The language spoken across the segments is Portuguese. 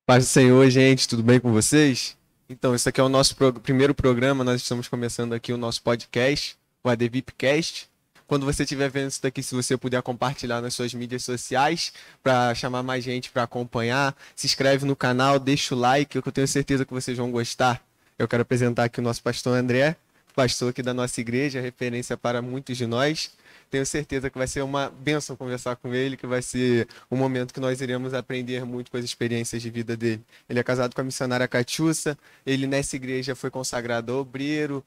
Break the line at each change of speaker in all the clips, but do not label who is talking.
Paz do Senhor, gente, tudo bem com vocês? Então, esse aqui é o nosso primeiro programa, nós estamos começando aqui o nosso podcast, o ADVIPcast. Quando você estiver vendo isso daqui, se você puder compartilhar nas suas mídias sociais, para chamar mais gente para acompanhar, se inscreve no canal, deixa o like, que eu tenho certeza que vocês vão gostar. Eu quero apresentar aqui o nosso pastor André, pastor aqui da nossa igreja, referência para muitos de nós. Tenho certeza que vai ser uma bênção conversar com ele, que vai ser um momento que nós iremos aprender muito com as experiências de vida dele. Ele é casado com a missionária Catiúcia, ele nessa igreja foi consagrado obreiro,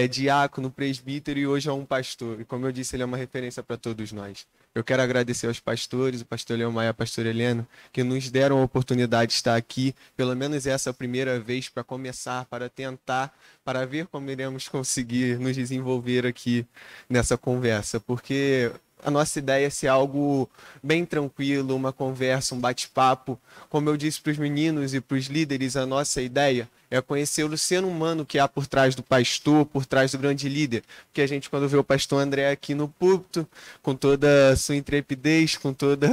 diácono, presbítero e hoje é um pastor. E como eu disse, ele é uma referência para todos nós. Eu quero agradecer aos pastores, o pastor Leomar e a pastora Helena, que nos deram a oportunidade de estar aqui, pelo menos essa primeira vez, para começar, para tentar, para ver como iremos conseguir nos desenvolver aqui nessa conversa, porque a nossa ideia é ser algo bem tranquilo, uma conversa, um bate-papo. Como eu disse para os meninos e para os líderes, a nossa ideia é conhecer o ser humano que há por trás do pastor, por trás do grande líder. Porque a gente, quando vê o pastor André aqui no púlpito, com toda a sua intrepidez, com todo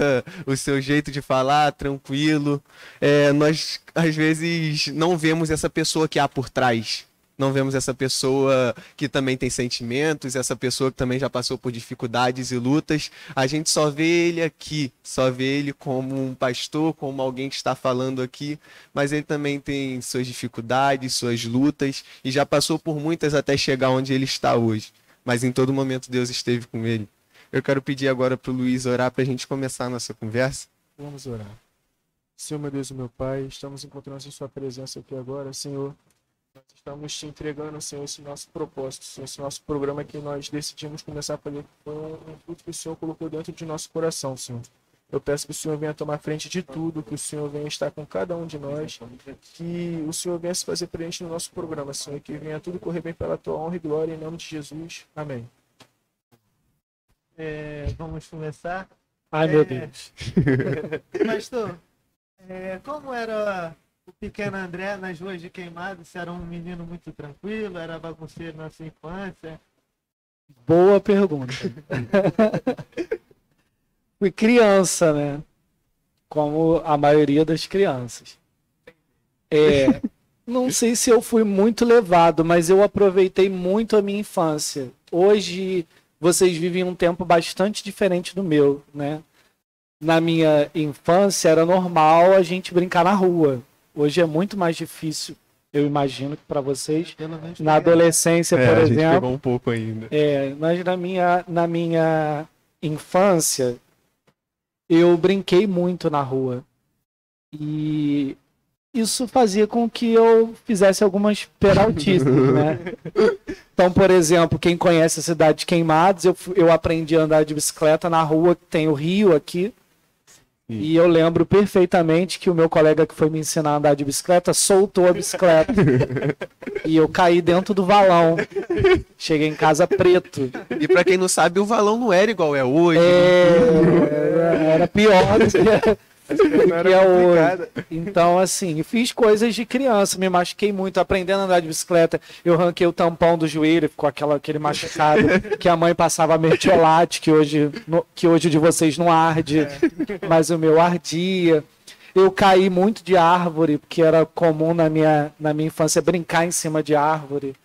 o seu jeito de falar, tranquilo, nós, às vezes, não vemos essa pessoa que há por trás. Não vemos essa pessoa que também tem sentimentos, essa pessoa que também já passou por dificuldades e lutas. A gente só vê ele aqui, só vê ele como um pastor, como alguém que está falando aqui, mas ele também tem suas dificuldades, suas lutas, e já passou por muitas até chegar onde ele está hoje. Mas em todo momento Deus esteve com ele. Eu quero pedir agora para o Luiz orar para a gente começar a nossa conversa.
Vamos orar. Senhor, meu Deus e meu Pai, estamos encontrando em Sua presença aqui agora, Senhor. Nós estamos te entregando, Senhor, esse nosso propósito, Senhor, esse nosso programa que nós decidimos começar a fazer, foi um fruto que o Senhor colocou dentro de nosso coração, Senhor. Eu peço que o Senhor venha tomar frente de tudo, que o Senhor venha estar com cada um de nós, que o Senhor venha se fazer presente no nosso programa, Senhor, que venha tudo correr bem pela Tua honra e glória, em nome de Jesus. Amém.
Vamos começar.
Ai, meu Deus.
Pastor, como era o pequeno André nas ruas de Queimado? Você era um menino muito tranquilo, era bagunceiro na sua infância?
Boa pergunta. Fui criança, né? Como a maioria das crianças. Não sei se eu fui muito levado, mas eu aproveitei muito a minha infância. Hoje vocês vivem um tempo bastante diferente do meu, né? Na minha infância era normal a gente brincar na rua. Hoje é muito mais difícil, eu imagino que para vocês. Na adolescência, por
a
exemplo.
gente pegou um pouco ainda.
Mas na minha infância, eu brinquei muito na rua. E isso fazia com que eu fizesse algumas peraltices, né? Então, por exemplo, quem conhece a cidade de Queimados, eu aprendi a andar de bicicleta na rua, que tem o rio aqui. E eu lembro perfeitamente que o meu colega que foi me ensinar a andar de bicicleta soltou a bicicleta. E eu caí dentro do valão. Cheguei em casa preto.
E para quem não sabe, o valão não era igual é hoje.
Era pior do que é hoje. Então, assim, fiz coisas de criança, me machuquei muito, aprendendo a andar de bicicleta. Eu ranquei o tampão do joelho, ficou aquele machucado que a mãe passava mertiolate, que hoje o de vocês não arde, mas o meu ardia. Eu caí muito de árvore, porque era comum na minha infância brincar em cima de árvore.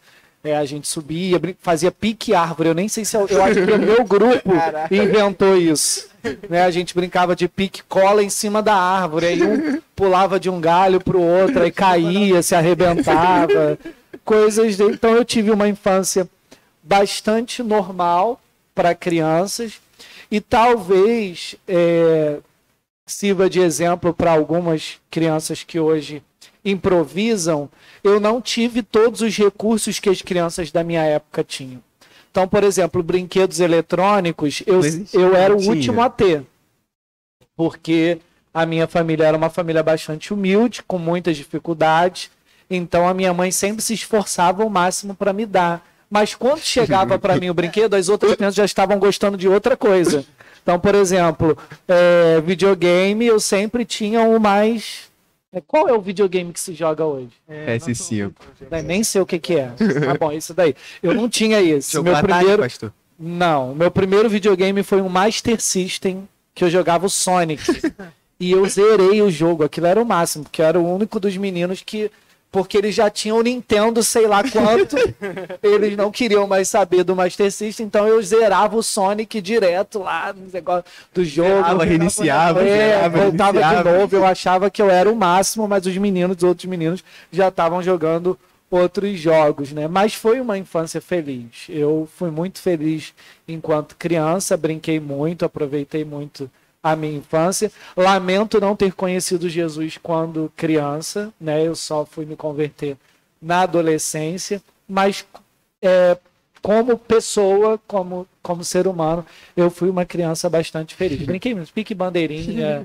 A gente subia, fazia pique árvore. Eu nem sei se eu acho que o meu grupo inventou isso. Né? A gente brincava de pique cola em cima da árvore. Aí um pulava de um galho para o outro, aí caía, se arrebentava. Então eu tive uma infância bastante normal para crianças e talvez sirva de exemplo para algumas crianças que hoje improvisam. Eu não tive todos os recursos que as crianças da minha época tinham. Então, por exemplo, brinquedos eletrônicos, eu era o último a ter. Porque a minha família era uma família bastante humilde, com muitas dificuldades. Então, a minha mãe sempre se esforçava ao máximo para me dar. Mas quando chegava para mim o brinquedo, as outras crianças já estavam gostando de outra coisa. Então, por exemplo, videogame, eu sempre tinha o mais... Qual é o videogame que se joga hoje?
PS5.
Nem sei o que é. Ah, bom, isso daí. Eu não tinha esse.
Jogou Atari, pastor?
Não, meu primeiro videogame foi um Master System, que eu jogava o Sonic. E eu zerei o jogo, aquilo era o máximo, porque eu era o único dos meninos que, porque eles já tinham o Nintendo sei lá quanto, eles não queriam mais saber do Master System, então eu zerava o Sonic direto lá no negócio do jogo.
Zerava, reiniciava,
voltava
reiniciava.
de novo, eu achava que eu era o máximo, mas os outros meninos já estavam jogando outros jogos, né? Mas foi uma infância feliz. Eu fui muito feliz enquanto criança, brinquei muito, aproveitei muito a minha infância. Lamento não ter conhecido Jesus quando criança, né? Eu só fui me converter na adolescência, mas como pessoa, como ser humano, eu fui uma criança bastante feliz. Brinquei muito, pique bandeirinha,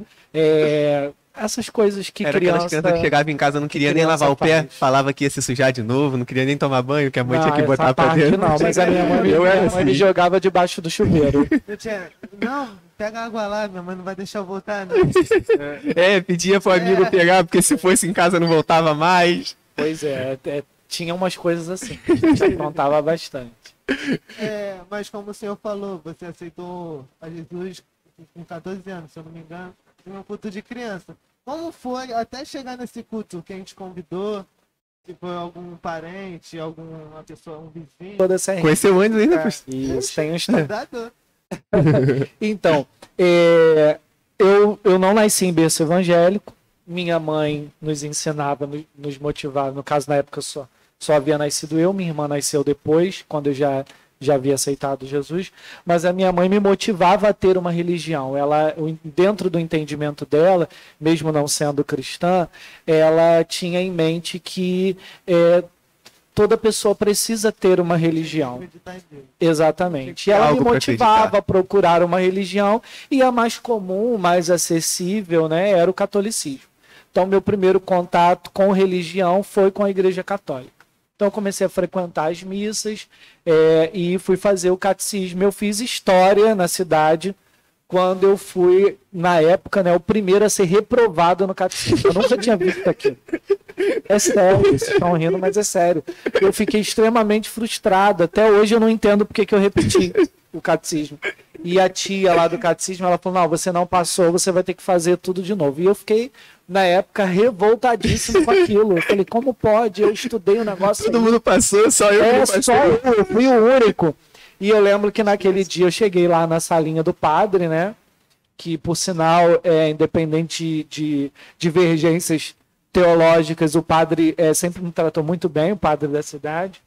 essas coisas que
Era
criança...
aquelas crianças que chegava em casa, não queria nem lavar o pé, falava que ia se sujar de novo, não queria nem tomar banho, que a mãe tinha que botar pra dentro.
Não, mas a minha mãe me jogava debaixo do chuveiro.
Não, pega água lá, minha mãe não vai deixar eu voltar, não.
Pedia pro amigo pegar, porque se fosse em casa não voltava mais.
Pois tinha umas coisas assim, que aprontava bastante.
Mas como o senhor falou, você aceitou a Jesus com 14 anos, se eu não me engano, em um culto de criança. Como foi até chegar nesse culto? Quem te convidou? Se foi algum parente, alguma pessoa, um vizinho?
Toda essa
Conheceu antes ainda?
Isso, tem um história.
Dador.
Então, eu não nasci em berço evangélico. Minha mãe nos ensinava, nos motivava. No caso, na época, só havia nascido eu. Minha irmã nasceu depois, quando eu já havia aceitado Jesus. Mas a minha mãe me motivava a ter uma religião. Ela, dentro do entendimento dela, mesmo não sendo cristã, ela tinha em mente que toda pessoa precisa ter uma religião. Exatamente. E ela me motivava a procurar uma religião, e a mais comum, mais acessível, né, era o catolicismo. Então, meu primeiro contato com religião foi com a Igreja Católica. Então, eu comecei a frequentar as missas e fui fazer o catecismo. Eu fiz história na cidade quando eu fui, na época, né, o primeiro a ser reprovado no catecismo. Eu nunca tinha visto aquilo. É sério, vocês estão rindo, mas é sério. Eu fiquei extremamente frustrado. Até hoje eu não entendo porque que eu repeti o catecismo. E a tia lá do catecismo, ela falou, não, você não passou, você vai ter que fazer tudo de novo. E eu fiquei, na época, revoltadíssimo com aquilo. Eu falei, como pode? Eu estudei o negócio.
Todo mundo passou, só eu não passei.
Só eu fui o único. E eu lembro que naquele dia eu cheguei lá na salinha do padre, né? Que, por sinal, independente de divergências teológicas, o padre sempre me tratou muito bem, o padre da cidade.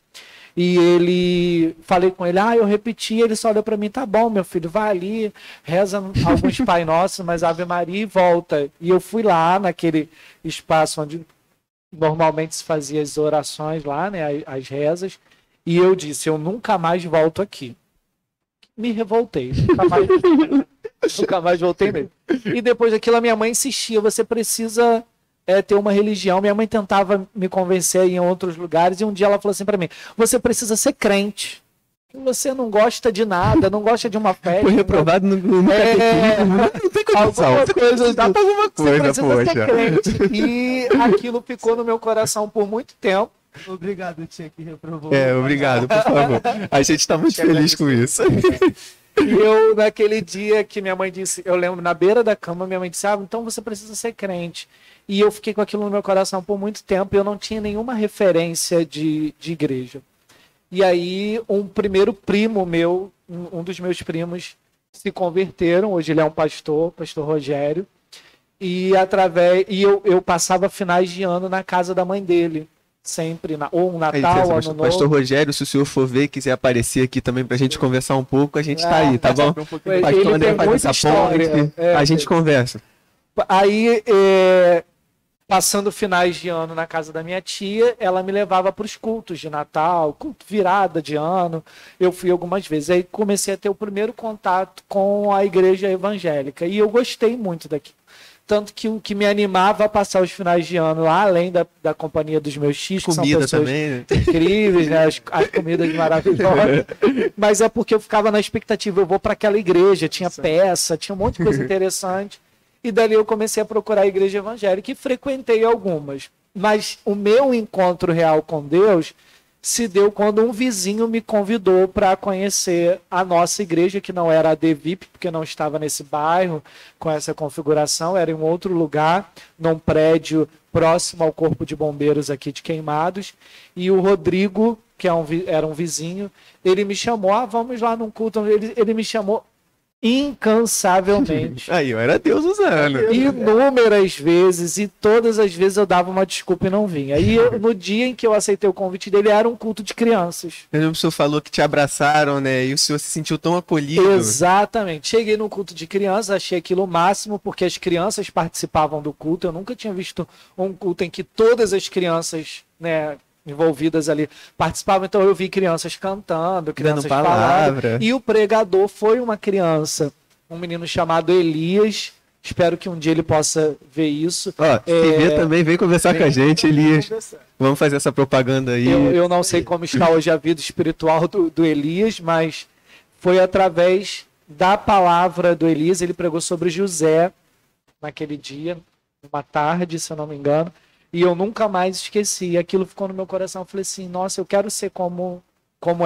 E falei com ele, eu repeti, ele só olhou para mim, tá bom, meu filho, vai ali, reza alguns Pai Nosso, mas Ave Maria e volta. E eu fui lá naquele espaço onde normalmente se fazia as orações lá, né, as rezas, e eu disse, eu nunca mais volto aqui. Me revoltei, nunca mais voltei mesmo. E depois daquilo a minha mãe insistia, você precisa ter uma religião. Minha mãe tentava me convencer em outros lugares, e um dia ela falou assim para mim, você precisa ser crente. Você não gosta de nada, não gosta de uma festa.
Foi reprovado no catecismo. Não tem condição. Dá pra alguma coisa,
você precisa ser crente. E aquilo ficou no meu coração por muito tempo.
Obrigado, tia, que reprovou.
Obrigado, por favor. A gente tá muito feliz com isso.
E eu, naquele dia que minha mãe disse, eu lembro, na beira da cama, minha mãe disse, então você precisa ser crente. E eu fiquei com aquilo no meu coração por muito tempo, e eu não tinha nenhuma referência de igreja. E aí, um primeiro primo meu, um dos meus primos, se converteram. Hoje ele é um pastor Rogério. E eu passava finais de ano na casa da mãe dele. Sempre, ou um Natal, ou Ano Novo.
Pastor Rogério, se o senhor for ver, quiser aparecer aqui também pra gente conversar um pouco, a gente tá aí, tá bom? Pastor André faz essa ponte, a gente conversa.
Aí, passando finais de ano na casa da minha tia, ela me levava para os cultos de Natal, culto virada de ano. Eu fui algumas vezes. Aí comecei a ter o primeiro contato com a igreja evangélica. E eu gostei muito daquilo. Tanto que o que me animava a passar os finais de ano lá, além da companhia dos meus tios, que
comida
são pessoas
também, né?
incríveis, né? As comidas maravilhosas. Mas é porque eu ficava na expectativa, eu vou para aquela igreja, tinha peça, tinha um monte de coisa interessante. E dali eu comecei a procurar a igreja evangélica e frequentei algumas. Mas o meu encontro real com Deus se deu quando um vizinho me convidou para conhecer a nossa igreja, que não era a DVIP, porque não estava nesse bairro com essa configuração, era em um outro lugar, num prédio próximo ao Corpo de Bombeiros aqui de Queimados. E o Rodrigo, que era um vizinho, ele me chamou, vamos lá num culto. Ele me chamou incansavelmente.
Aí, era Deus usando.
Inúmeras vezes, e todas as vezes eu dava uma desculpa e não vinha. Aí, no dia em que eu aceitei o convite dele, era um culto de crianças.
Eu lembro que o senhor falou que te abraçaram, né? E o senhor se sentiu tão acolhido.
Exatamente. Cheguei no culto de crianças, achei aquilo o máximo, porque as crianças participavam do culto. Eu nunca tinha visto um culto em que todas as crianças, né, envolvidas ali participavam. Então eu vi crianças cantando, crianças falando, e o pregador foi uma criança, um menino chamado Elias. Espero que um dia ele possa ver isso.
Se vê também, vem conversar com a gente, Elias. Vamos fazer essa propaganda aí.
Eu não sei como está hoje a vida espiritual do Elias, mas foi através da palavra do Elias. Ele pregou sobre José naquele dia, uma tarde, se eu não me engano. E eu nunca mais esqueci. Aquilo ficou no meu coração. Eu falei assim, nossa, eu quero ser como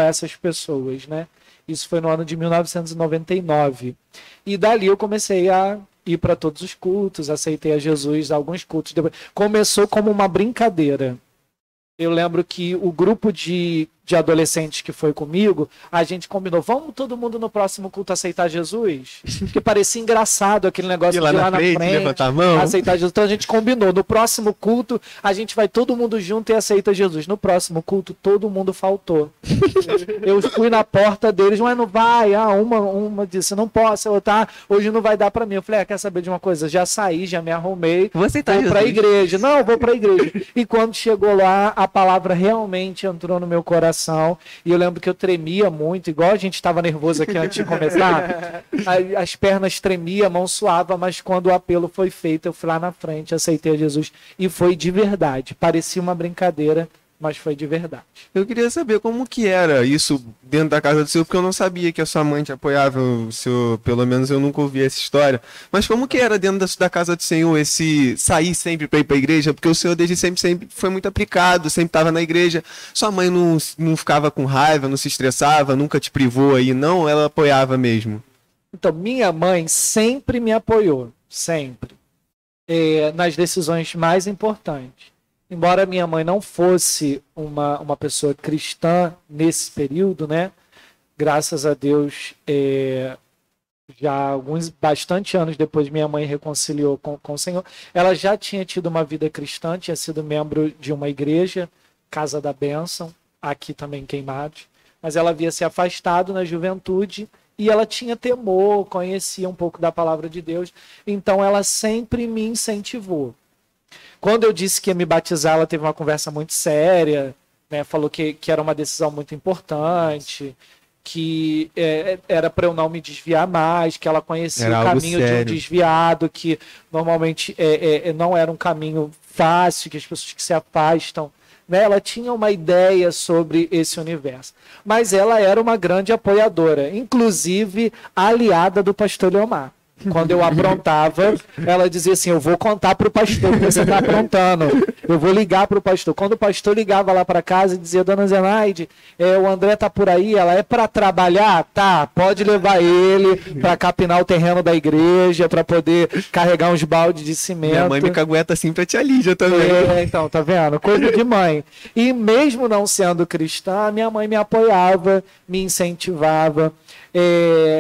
essas pessoas, né? Isso foi no ano de 1999. E dali eu comecei a ir para todos os cultos, aceitei a Jesus, alguns cultos. Começou como uma brincadeira. Eu lembro que o grupo de adolescentes que foi comigo, a gente combinou, vamos todo mundo no próximo culto aceitar Jesus? Porque parecia engraçado aquele negócio de ir lá na frente,
levantar a mão.
aceitar Jesus. Então a gente combinou, no próximo culto a gente vai todo mundo junto e aceita Jesus. No próximo culto todo mundo faltou. Eu fui na porta deles, mas não vai. Uma disse, não posso, hoje não vai dar para mim. Eu falei, quer saber de uma coisa? Já saí, já me arrumei, vou para a igreja. Não, vou para a igreja. E quando chegou lá, a palavra realmente entrou no meu coração. E eu lembro que eu tremia muito, igual a gente estava nervoso aqui antes de começar. As pernas tremiam, a mão suava, mas quando o apelo foi feito, eu fui lá na frente, aceitei Jesus. E foi de verdade. Parecia uma brincadeira, mas foi de verdade.
Eu queria saber como que era isso dentro da casa do senhor, porque eu não sabia que a sua mãe te apoiava, o senhor, pelo menos eu nunca ouvi essa história. Mas como que era dentro da casa do senhor esse sair sempre para ir para a igreja? Porque o senhor desde sempre foi muito aplicado, sempre estava na igreja. Sua mãe não ficava com raiva, não se estressava, nunca te privou aí, não? Ela apoiava mesmo?
Então, minha mãe sempre me apoiou, sempre, nas decisões mais importantes. Embora minha mãe não fosse uma pessoa cristã nesse período, né? Graças a Deus, já bastante anos depois minha mãe reconciliou com o Senhor. Ela já tinha tido uma vida cristã, tinha sido membro de uma igreja, Casa da Bênção, aqui também em Queimados. Mas ela havia se afastado na juventude e ela tinha temor, conhecia um pouco da palavra de Deus. Então ela sempre me incentivou. Quando eu disse que ia me batizar, ela teve uma conversa muito séria, né? Falou que era uma decisão muito importante, que era para eu não me desviar mais, que ela conhecia o caminho de um desviado, que normalmente não era um caminho fácil, que as pessoas que se afastam, né? Ela tinha uma ideia sobre esse universo. Mas ela era uma grande apoiadora, inclusive aliada do pastor Leomar. Quando eu aprontava, ela dizia assim, eu vou contar para o pastor que você está aprontando, eu vou ligar para o pastor. Quando o pastor ligava lá para casa e dizia, dona Zenaide, o André tá por aí, ela é para trabalhar? Tá, pode levar ele para capinar o terreno da igreja, para poder carregar uns baldes de cimento.
Minha mãe me cagueta assim pra tia Lídia também.
Então, tá vendo? Coisa de mãe. E mesmo não sendo cristã, minha mãe me apoiava, me incentivava.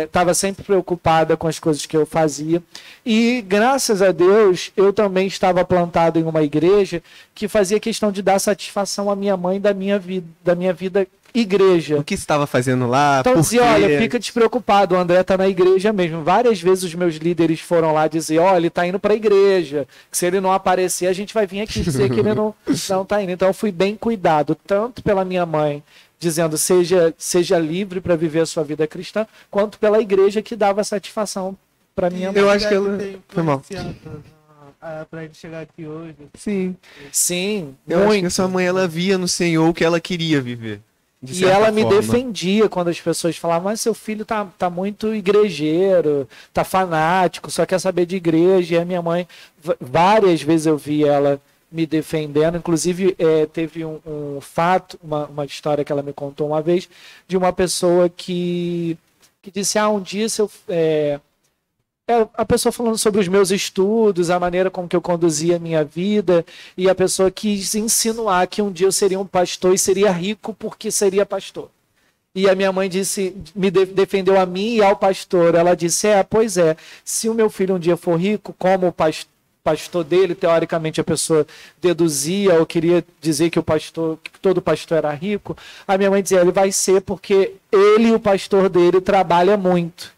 Estava sempre preocupada com as coisas que eu fazia. E, graças a Deus, eu também estava plantado em uma igreja que fazia questão de dar satisfação à minha mãe da minha vida igreja.
O que você estava fazendo lá?
Então dizia, olha, fica despreocupado, o André está na igreja mesmo. Várias vezes os meus líderes foram lá dizer, olha, ele está indo para a igreja, que se ele não aparecer, a gente vai vir aqui dizer que ele não está indo. Então eu fui bem cuidado, tanto pela minha mãe, dizendo seja livre para viver a sua vida cristã, quanto pela igreja que dava satisfação para minha mãe.
Eu acho que ela foi mal.
Para ele chegar aqui hoje.
Sim.
Eu acho que a sua mãe ela via no Senhor o que ela queria viver.
E ela me defendia quando as pessoas falavam, mas seu filho tá muito igrejeiro, tá fanático, só quer saber de igreja. E a minha mãe, várias vezes eu vi ela me defendendo. Inclusive, teve um fato, uma história que ela me contou uma vez, de uma pessoa que disse, um dia se eu... a pessoa falando sobre os meus estudos, a maneira com que eu conduzia a minha vida, e a pessoa quis insinuar que um dia eu seria um pastor e seria rico porque seria pastor. E a minha mãe defendeu a mim e ao pastor. Ela disse, pois é, se o meu filho um dia for rico, como o pastor dele, teoricamente a pessoa deduzia ou queria dizer que todo pastor era rico, a minha mãe dizia, ele vai ser porque ele e o pastor dele trabalha muito.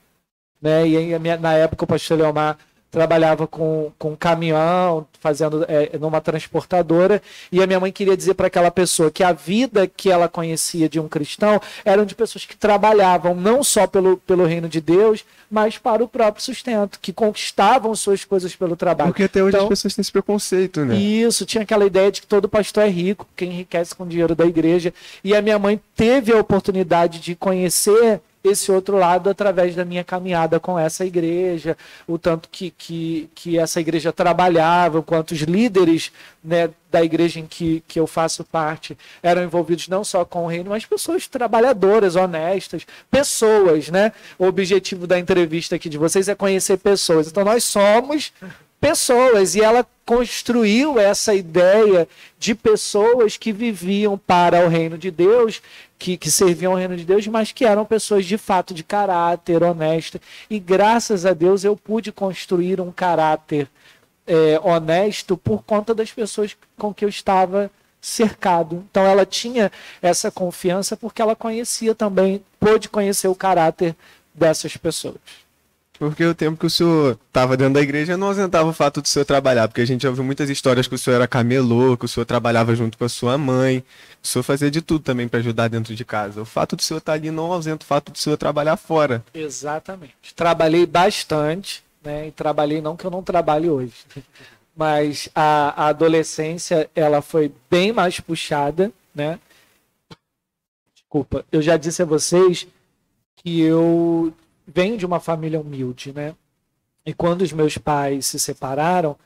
Né? E na época o pastor Leomar trabalhava com caminhão, fazendo numa transportadora, e a minha mãe queria dizer para aquela pessoa que a vida que ela conhecia de um cristão eram de pessoas que trabalhavam não só pelo reino de Deus, mas para o próprio sustento, que conquistavam suas coisas pelo trabalho.
Porque até hoje as pessoas têm esse preconceito, né?
Isso, tinha aquela ideia de que todo pastor é rico, que enriquece com o dinheiro da igreja, e a minha mãe teve a oportunidade de conhecer esse outro lado através da minha caminhada com essa igreja, o tanto que essa igreja trabalhava, o quanto os líderes, né, da igreja em que eu faço parte eram envolvidos não só com o reino, mas pessoas trabalhadoras, honestas, pessoas, né? O objetivo da entrevista aqui de vocês é conhecer pessoas. Então nós somos pessoas, e ela construiu essa ideia de pessoas que viviam para o reino de Deus, que serviam ao reino de Deus, mas que eram pessoas de fato de caráter, honesta. E graças a Deus eu pude construir um caráter honesto por conta das pessoas com que eu estava cercado. Então ela tinha essa confiança porque ela conhecia também, pôde conhecer o caráter dessas pessoas.
Porque o tempo que o senhor estava dentro da igreja não ausentava o fato do senhor trabalhar, porque a gente já ouviu muitas histórias que o senhor era camelô, que o senhor trabalhava junto com a sua mãe, o senhor fazia de tudo também para ajudar dentro de casa. O fato do senhor estar ali não ausenta o fato do senhor trabalhar fora.
Exatamente. Trabalhei bastante, né? E trabalhei, não que eu não trabalhe hoje, mas a adolescência ela foi bem mais puxada, né? Desculpa, eu já disse a vocês que eu venho de uma família humilde, né? E quando os meus pais se separaram,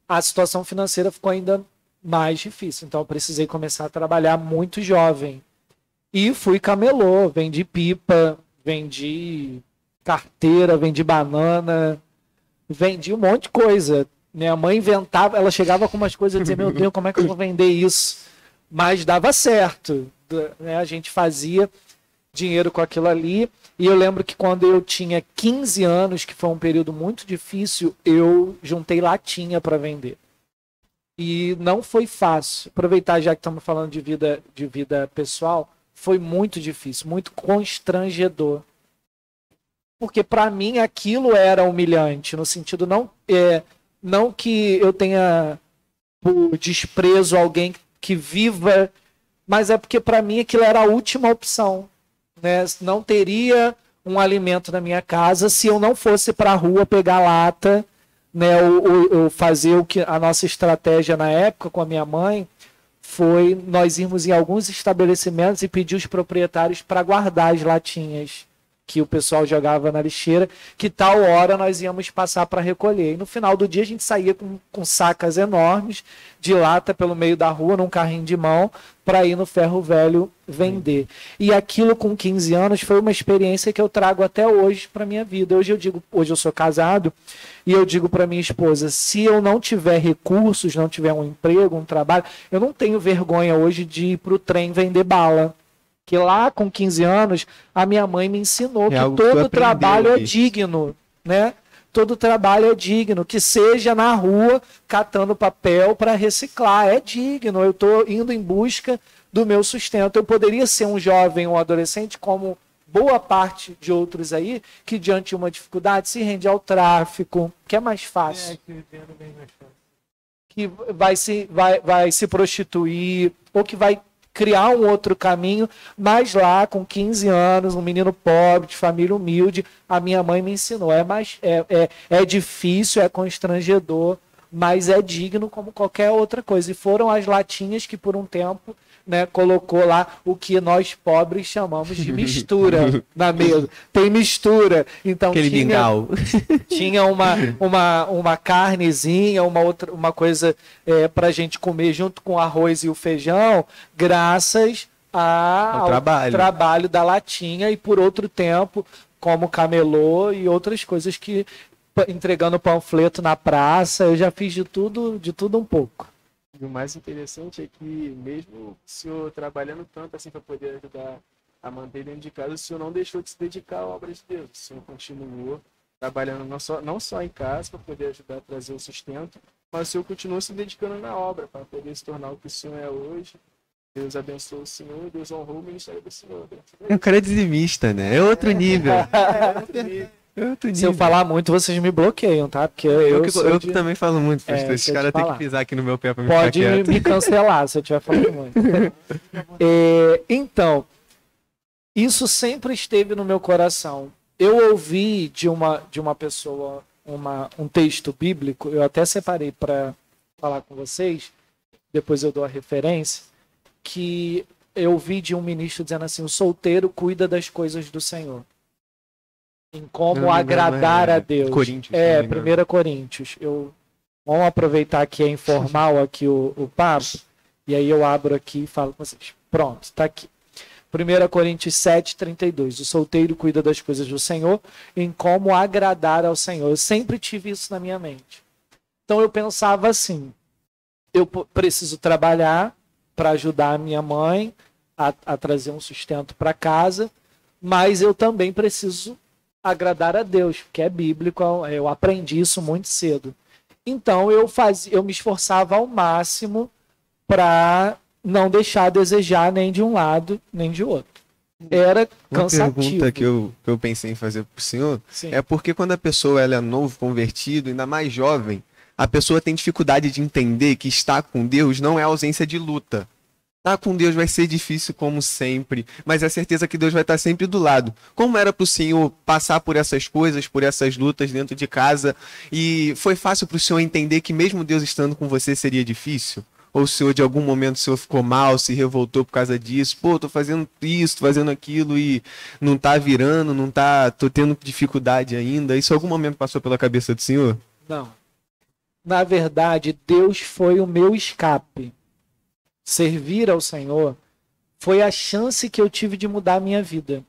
a situação financeira ficou ainda mais difícil. Então eu precisei começar a trabalhar muito jovem. E fui camelô, vendi pipa, vendi carteira, vendi banana, vendi um monte de coisa. Minha mãe inventava, ela chegava com umas coisas e dizia, meu Deus, como é que eu vou vender isso? Mas dava certo, né? A gente fazia dinheiro com aquilo ali. E eu lembro que quando eu tinha 15 anos, que foi um período muito difícil, eu juntei latinha para vender. E não foi fácil. Aproveitar, já que estamos falando de vida pessoal, foi muito difícil, muito constrangedor. Porque para mim aquilo era humilhante, no sentido não que eu tenha por desprezo alguém que viva, mas é porque para mim aquilo era a última opção. Né? Não teria um alimento na minha casa se eu não fosse para a rua pegar lata, né? Ou fazer o que a nossa estratégia na época com a minha mãe foi nós irmos em alguns estabelecimentos e pedir os proprietários para guardar as latinhas que o pessoal jogava na lixeira, que tal hora nós íamos passar para recolher. E no final do dia a gente saía com sacas enormes de lata pelo meio da rua, num carrinho de mão, para ir no ferro velho vender. E aquilo com 15 anos foi uma experiência que eu trago até hoje para minha vida. Hoje eu sou casado e eu digo para minha esposa, se eu não tiver recursos, não tiver um emprego, um trabalho, eu não tenho vergonha hoje de ir para o trem vender bala. Que lá com 15 anos, a minha mãe me ensinou que todo trabalho é digno, né? Todo trabalho é digno, que seja na rua catando papel para reciclar, é digno. Eu estou indo em busca do meu sustento. Eu poderia ser um jovem ou um adolescente, como boa parte de outros aí, que diante de uma dificuldade se rende ao tráfico, que é mais fácil. Que vai se prostituir, ou que vai criar um outro caminho, mas lá com 15 anos, um menino pobre, de família humilde, a minha mãe me ensinou. É difícil, é constrangedor, mas é digno como qualquer outra coisa. E foram as latinhas que por um tempo né, colocou lá o que nós pobres chamamos de mistura na mesa. Tem mistura. Então
Aquele mingau.
tinha uma carnezinha, uma coisa para a gente comer junto com o arroz e o feijão, graças ao trabalho da latinha e por outro tempo, como camelô e outras coisas que entregando panfleto na praça, eu já fiz de tudo um pouco.
E o mais interessante é que mesmo o senhor trabalhando tanto assim para poder ajudar a manter dentro de casa, o senhor não deixou de se dedicar à obra de Deus. O senhor continuou trabalhando não só em casa para poder ajudar a trazer o sustento, mas o senhor continuou se dedicando na obra para poder se tornar o que o senhor é hoje. Deus abençoou o senhor, Deus honrou o ministério do senhor.
É um cara dizimista, né? É outro nível.
Se eu falar muito, vocês me bloqueiam, tá? Porque eu
também falo muito, pastor. Esses caras têm que pisar aqui no meu pé pra me
Pode
ficar quieto.
me cancelar se eu estiver falando muito. Então, isso sempre esteve no meu coração. Eu ouvi de uma pessoa um texto bíblico, eu até separei para falar com vocês, depois eu dou a referência, que eu ouvi de um ministro dizendo assim: o solteiro cuida das coisas do Senhor. Em como agradar a Deus.
Coríntios,
1 Coríntios. Vamos aproveitar que é informal aqui o papo, e aí eu abro aqui e falo com vocês. Pronto, está aqui. 1 Coríntios 7:32. O solteiro cuida das coisas do Senhor, em como agradar ao Senhor. Eu sempre tive isso na minha mente. Então eu pensava assim: eu preciso trabalhar para ajudar a minha mãe a trazer um sustento para casa, mas eu também preciso agradar a Deus, porque é bíblico, eu aprendi isso muito cedo. Então eu me esforçava ao máximo para não deixar a desejar nem de um lado, nem de outro. Era cansativo.
Uma pergunta que eu pensei em fazer pro senhor é porque quando a pessoa ela é novo convertido, ainda mais jovem, a pessoa tem dificuldade de entender que estar com Deus não é ausência de luta. Estar com Deus vai ser difícil como sempre, mas é certeza que Deus vai estar sempre do lado. Como era para o senhor passar por essas coisas, por essas lutas dentro de casa, e foi fácil para o senhor entender que mesmo Deus estando com você seria difícil? Ou o senhor, de algum momento, o senhor ficou mal, se revoltou por causa disso? Pô, tô fazendo isso, tô fazendo aquilo e não tá virando, tô tendo dificuldade ainda. Isso em algum momento passou pela cabeça do senhor?
Não. Na verdade, Deus foi o meu escape. Servir ao Senhor foi a chance que eu tive de mudar a minha vida.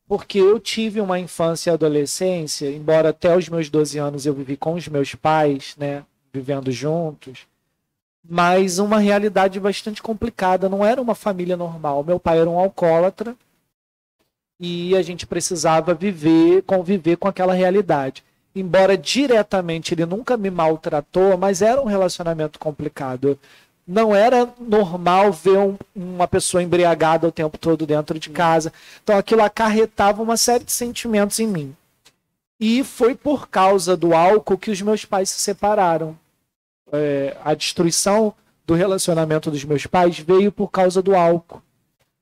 Porque eu tive uma infância e adolescência, embora até os meus 12 anos eu vivi com os meus pais, né, vivendo juntos, mas uma realidade bastante complicada, não era uma família normal. Meu pai era um alcoólatra e a gente precisava conviver com aquela realidade. Embora diretamente ele nunca me maltratou, mas era um relacionamento complicado. Não era normal ver uma pessoa embriagada o tempo todo dentro de casa. Então aquilo acarretava uma série de sentimentos em mim. E foi por causa do álcool que os meus pais se separaram. A destruição do relacionamento dos meus pais veio por causa do álcool.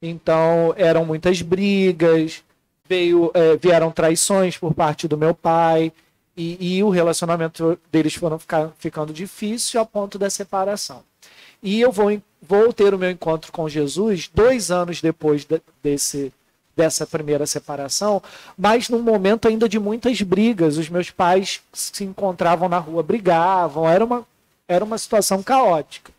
Então eram muitas brigas, vieram traições por parte do meu pai, e o relacionamento deles foram ficando difícil a ponto da separação. E eu vou ter o meu encontro com Jesus 2 anos depois dessa primeira separação, mas num momento ainda de muitas brigas. Os meus pais se encontravam na rua, brigavam, era uma situação caótica.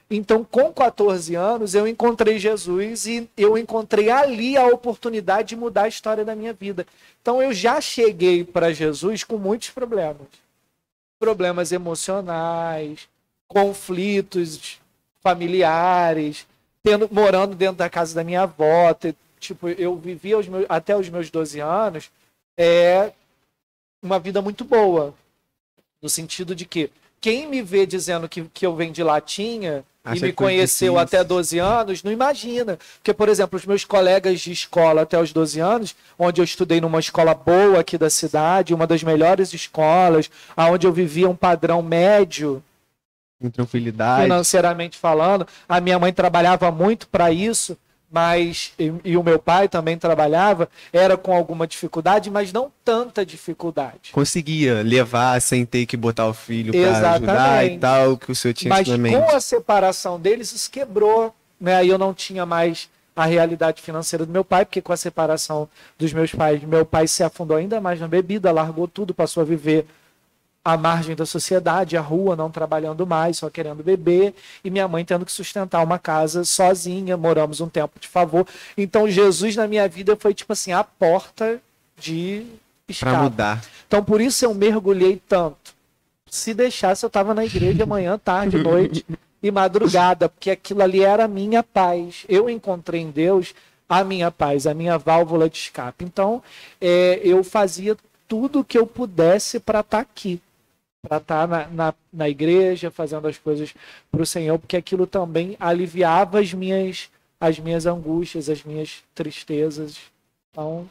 Então, com 14 anos, eu encontrei Jesus e eu encontrei ali a oportunidade de mudar a história da minha vida. Então, eu já cheguei para Jesus com muitos problemas. Problemas emocionais, conflitos familiares, morando dentro da casa da minha avó. Eu vivi até os meus 12 anos uma vida muito boa, no sentido de que quem me vê dizendo que eu venho de latinha e me conheceu até 12 anos, não imagina. Porque, por exemplo, os meus colegas de escola até os 12 anos, onde eu estudei numa escola boa aqui da cidade, uma das melhores escolas, onde eu vivia um padrão médio,
com tranquilidade,
financeiramente falando. A minha mãe trabalhava muito para isso, mas e o meu pai também trabalhava, era com alguma dificuldade, mas não tanta dificuldade.
Conseguia levar sem ter que botar o filho para ajudar e tal, que o senhor tinha
mas
na mente.
Com a separação deles, isso quebrou né? Aí eu não tinha mais a realidade financeira do meu pai, porque com a separação dos meus pais, meu pai se afundou ainda mais na bebida, largou tudo, passou a viver à margem da sociedade, a rua, não trabalhando mais, só querendo beber, e minha mãe tendo que sustentar uma casa sozinha, moramos um tempo de favor. Então Jesus na minha vida foi tipo assim, a porta de escape.
Pra mudar.
Então por isso eu mergulhei tanto. Se deixasse eu estava na igreja manhã, tarde, noite e madrugada, porque aquilo ali era a minha paz. Eu encontrei em Deus a minha paz, a minha válvula de escape. Então eu fazia tudo o que eu pudesse para estar aqui. Para estar na igreja, fazendo as coisas para o Senhor, porque aquilo também aliviava as minhas angústias, as minhas tristezas. Então,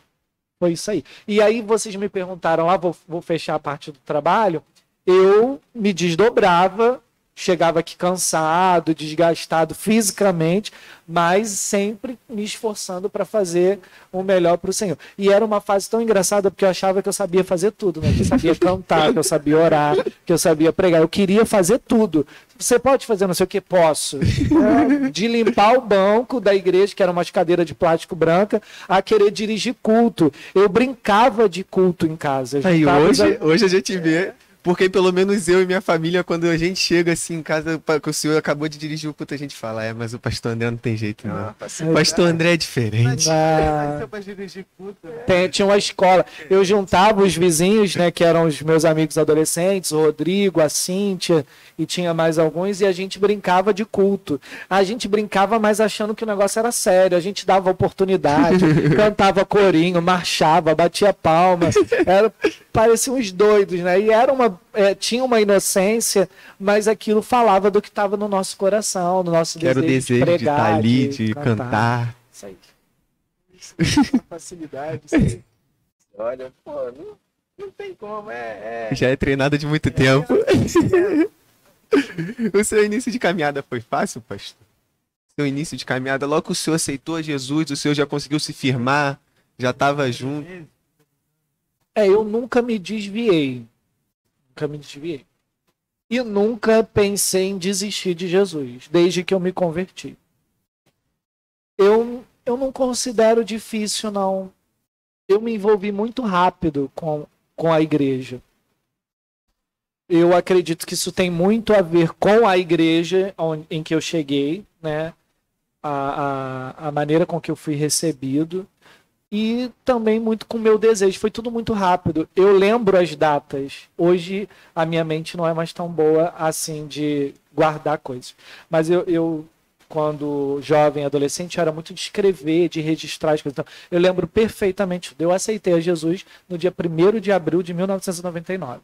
foi isso aí. E aí vocês me perguntaram, vou fechar a parte do trabalho. Eu me desdobrava, chegava aqui cansado, desgastado fisicamente, mas sempre me esforçando para fazer o melhor para o Senhor. E era uma fase tão engraçada, porque eu achava que eu sabia fazer tudo, né? Que eu sabia cantar, que eu sabia orar, que eu sabia pregar. Eu queria fazer tudo. Você pode fazer não sei o que? Posso. De limpar o banco da igreja, que era umas cadeiras de plástico branca, a querer dirigir culto. Eu brincava de culto em casa.
Aí, hoje a gente vê... Porque pelo menos eu e minha família, quando a gente chega assim em casa, que o senhor acabou de dirigir o culto, a gente fala, mas o pastor André não tem jeito, não. O pastor André é diferente.
Tinha uma escola. Eu juntava os vizinhos, né, que eram os meus amigos adolescentes, o Rodrigo, a Cíntia, e tinha mais alguns, e a gente brincava de culto. A gente brincava, mas achando que o negócio era sério. A gente dava oportunidade, cantava corinho, marchava, batia palma. Pareciam uns doidos, né? E tinha uma inocência, mas aquilo falava do que estava no nosso coração, no nosso
desejo de pregar, de estar ali, de cantar.
Isso aí.
Facilidade. Isso aí. Olha, pô, não tem como.
Já é treinado de muito tempo. O seu início de caminhada foi fácil, pastor? Seu início de caminhada, logo que o senhor aceitou a Jesus, o senhor já conseguiu se firmar, já estava junto.
Eu nunca me desviei. E nunca pensei em desistir de Jesus, desde que eu me converti. Eu não considero difícil, não. Eu me envolvi muito rápido com a igreja. Eu acredito que isso tem muito a ver com a igreja em que eu cheguei, né? A maneira com que eu fui recebido. E também muito com o meu desejo. Foi tudo muito rápido. Eu lembro as datas. Hoje a minha mente não é mais tão boa assim de guardar coisas. Mas eu quando jovem, adolescente, era muito de escrever, de registrar as coisas. Então, eu lembro perfeitamente. Eu aceitei a Jesus no dia 1º de abril de 1999.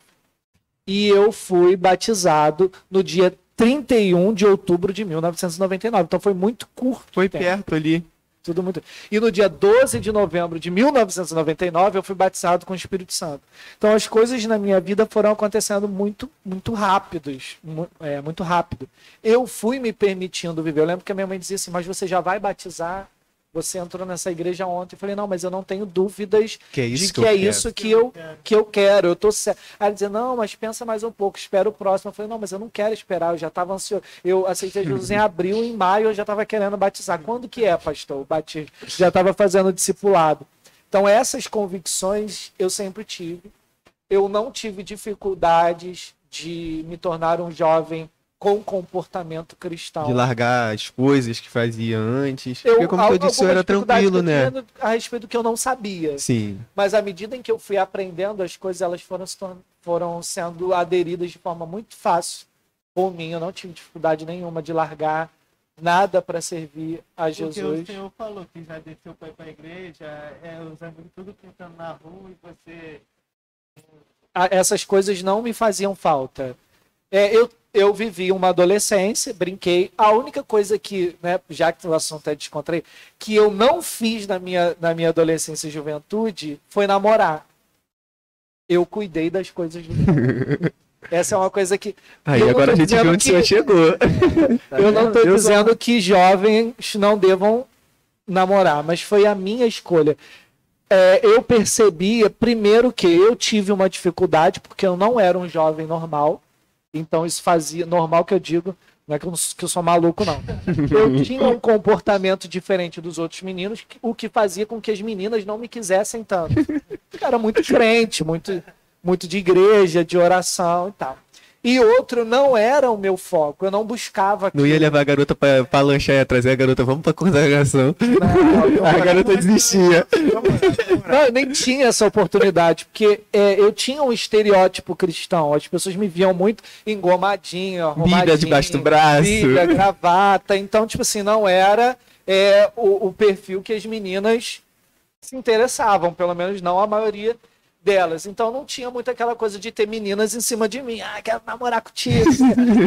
E eu fui batizado no dia 31 de outubro de 1999. Então foi muito curto.
Foi perto ali.
Tudo muito. E no dia 12 de novembro de 1999, eu fui batizado com o Espírito Santo. Então as coisas na minha vida foram acontecendo muito rápidos. Muito rápido. Eu fui me permitindo viver. Eu lembro que a minha mãe dizia assim, mas você já vai batizar? Você entrou nessa igreja ontem. Eu falei, não, mas eu não tenho dúvidas de que é isso que eu quero. Eu tô certo. Aí ela dizia, não, mas pensa mais um pouco, espera o próximo. Eu falei, não, mas eu não quero esperar, eu já estava ansioso. Eu aceitei Jesus em abril, em maio eu já estava querendo batizar. Quando que é, pastor? O batismo. Já estava fazendo discipulado. Então essas convicções eu sempre tive. Eu não tive dificuldades de me tornar um jovem com comportamento cristão.
De largar as coisas que fazia antes. Porque como eu disse, eu era tranquilo, né?
A respeito do que eu não sabia.
Sim.
Mas à medida em que eu fui aprendendo, as coisas elas foram sendo aderidas de forma muito fácil por mim. Eu não tive dificuldade nenhuma de largar nada para servir a Jesus.
Porque o senhor falou que já desceu para ir para a igreja, os amigos tudo pintando na rua e você...
Essas coisas não me faziam falta. Eu vivi uma adolescência, brinquei. A única coisa que, né, já que o assunto é descontraído, que eu não fiz na minha adolescência e juventude foi namorar. Eu cuidei das coisas do mundo. Essa é uma coisa que...
Aí agora a gente viu onde o senhor chegou.
Eu não estou dizendo que jovens não devam namorar, mas foi a minha escolha. Eu percebia, primeiro, que eu tive uma dificuldade, porque eu não era um jovem normal. Então isso fazia, normal que eu digo, não é que eu sou maluco, não. Eu tinha um comportamento diferente dos outros meninos, o que fazia com que as meninas não me quisessem tanto. Eu era muito crente, muito de igreja, de oração e tal. E outro não era o meu foco, eu não buscava aquilo.
Não ia levar a garota pra lanchar e trazer a garota, vamos pra consagração.
Não,
A garota desistia.
não, eu nem tinha essa oportunidade, porque eu tinha um estereótipo cristão. As pessoas me viam muito engomadinho, arrumadinho.
Bíblia debaixo do braço.
Bíblia, gravata. Então, tipo assim, não era o perfil que as meninas se interessavam, pelo menos não a maioria delas. Então não tinha muito aquela coisa de ter meninas em cima de mim. Ah, quero namorar contigo.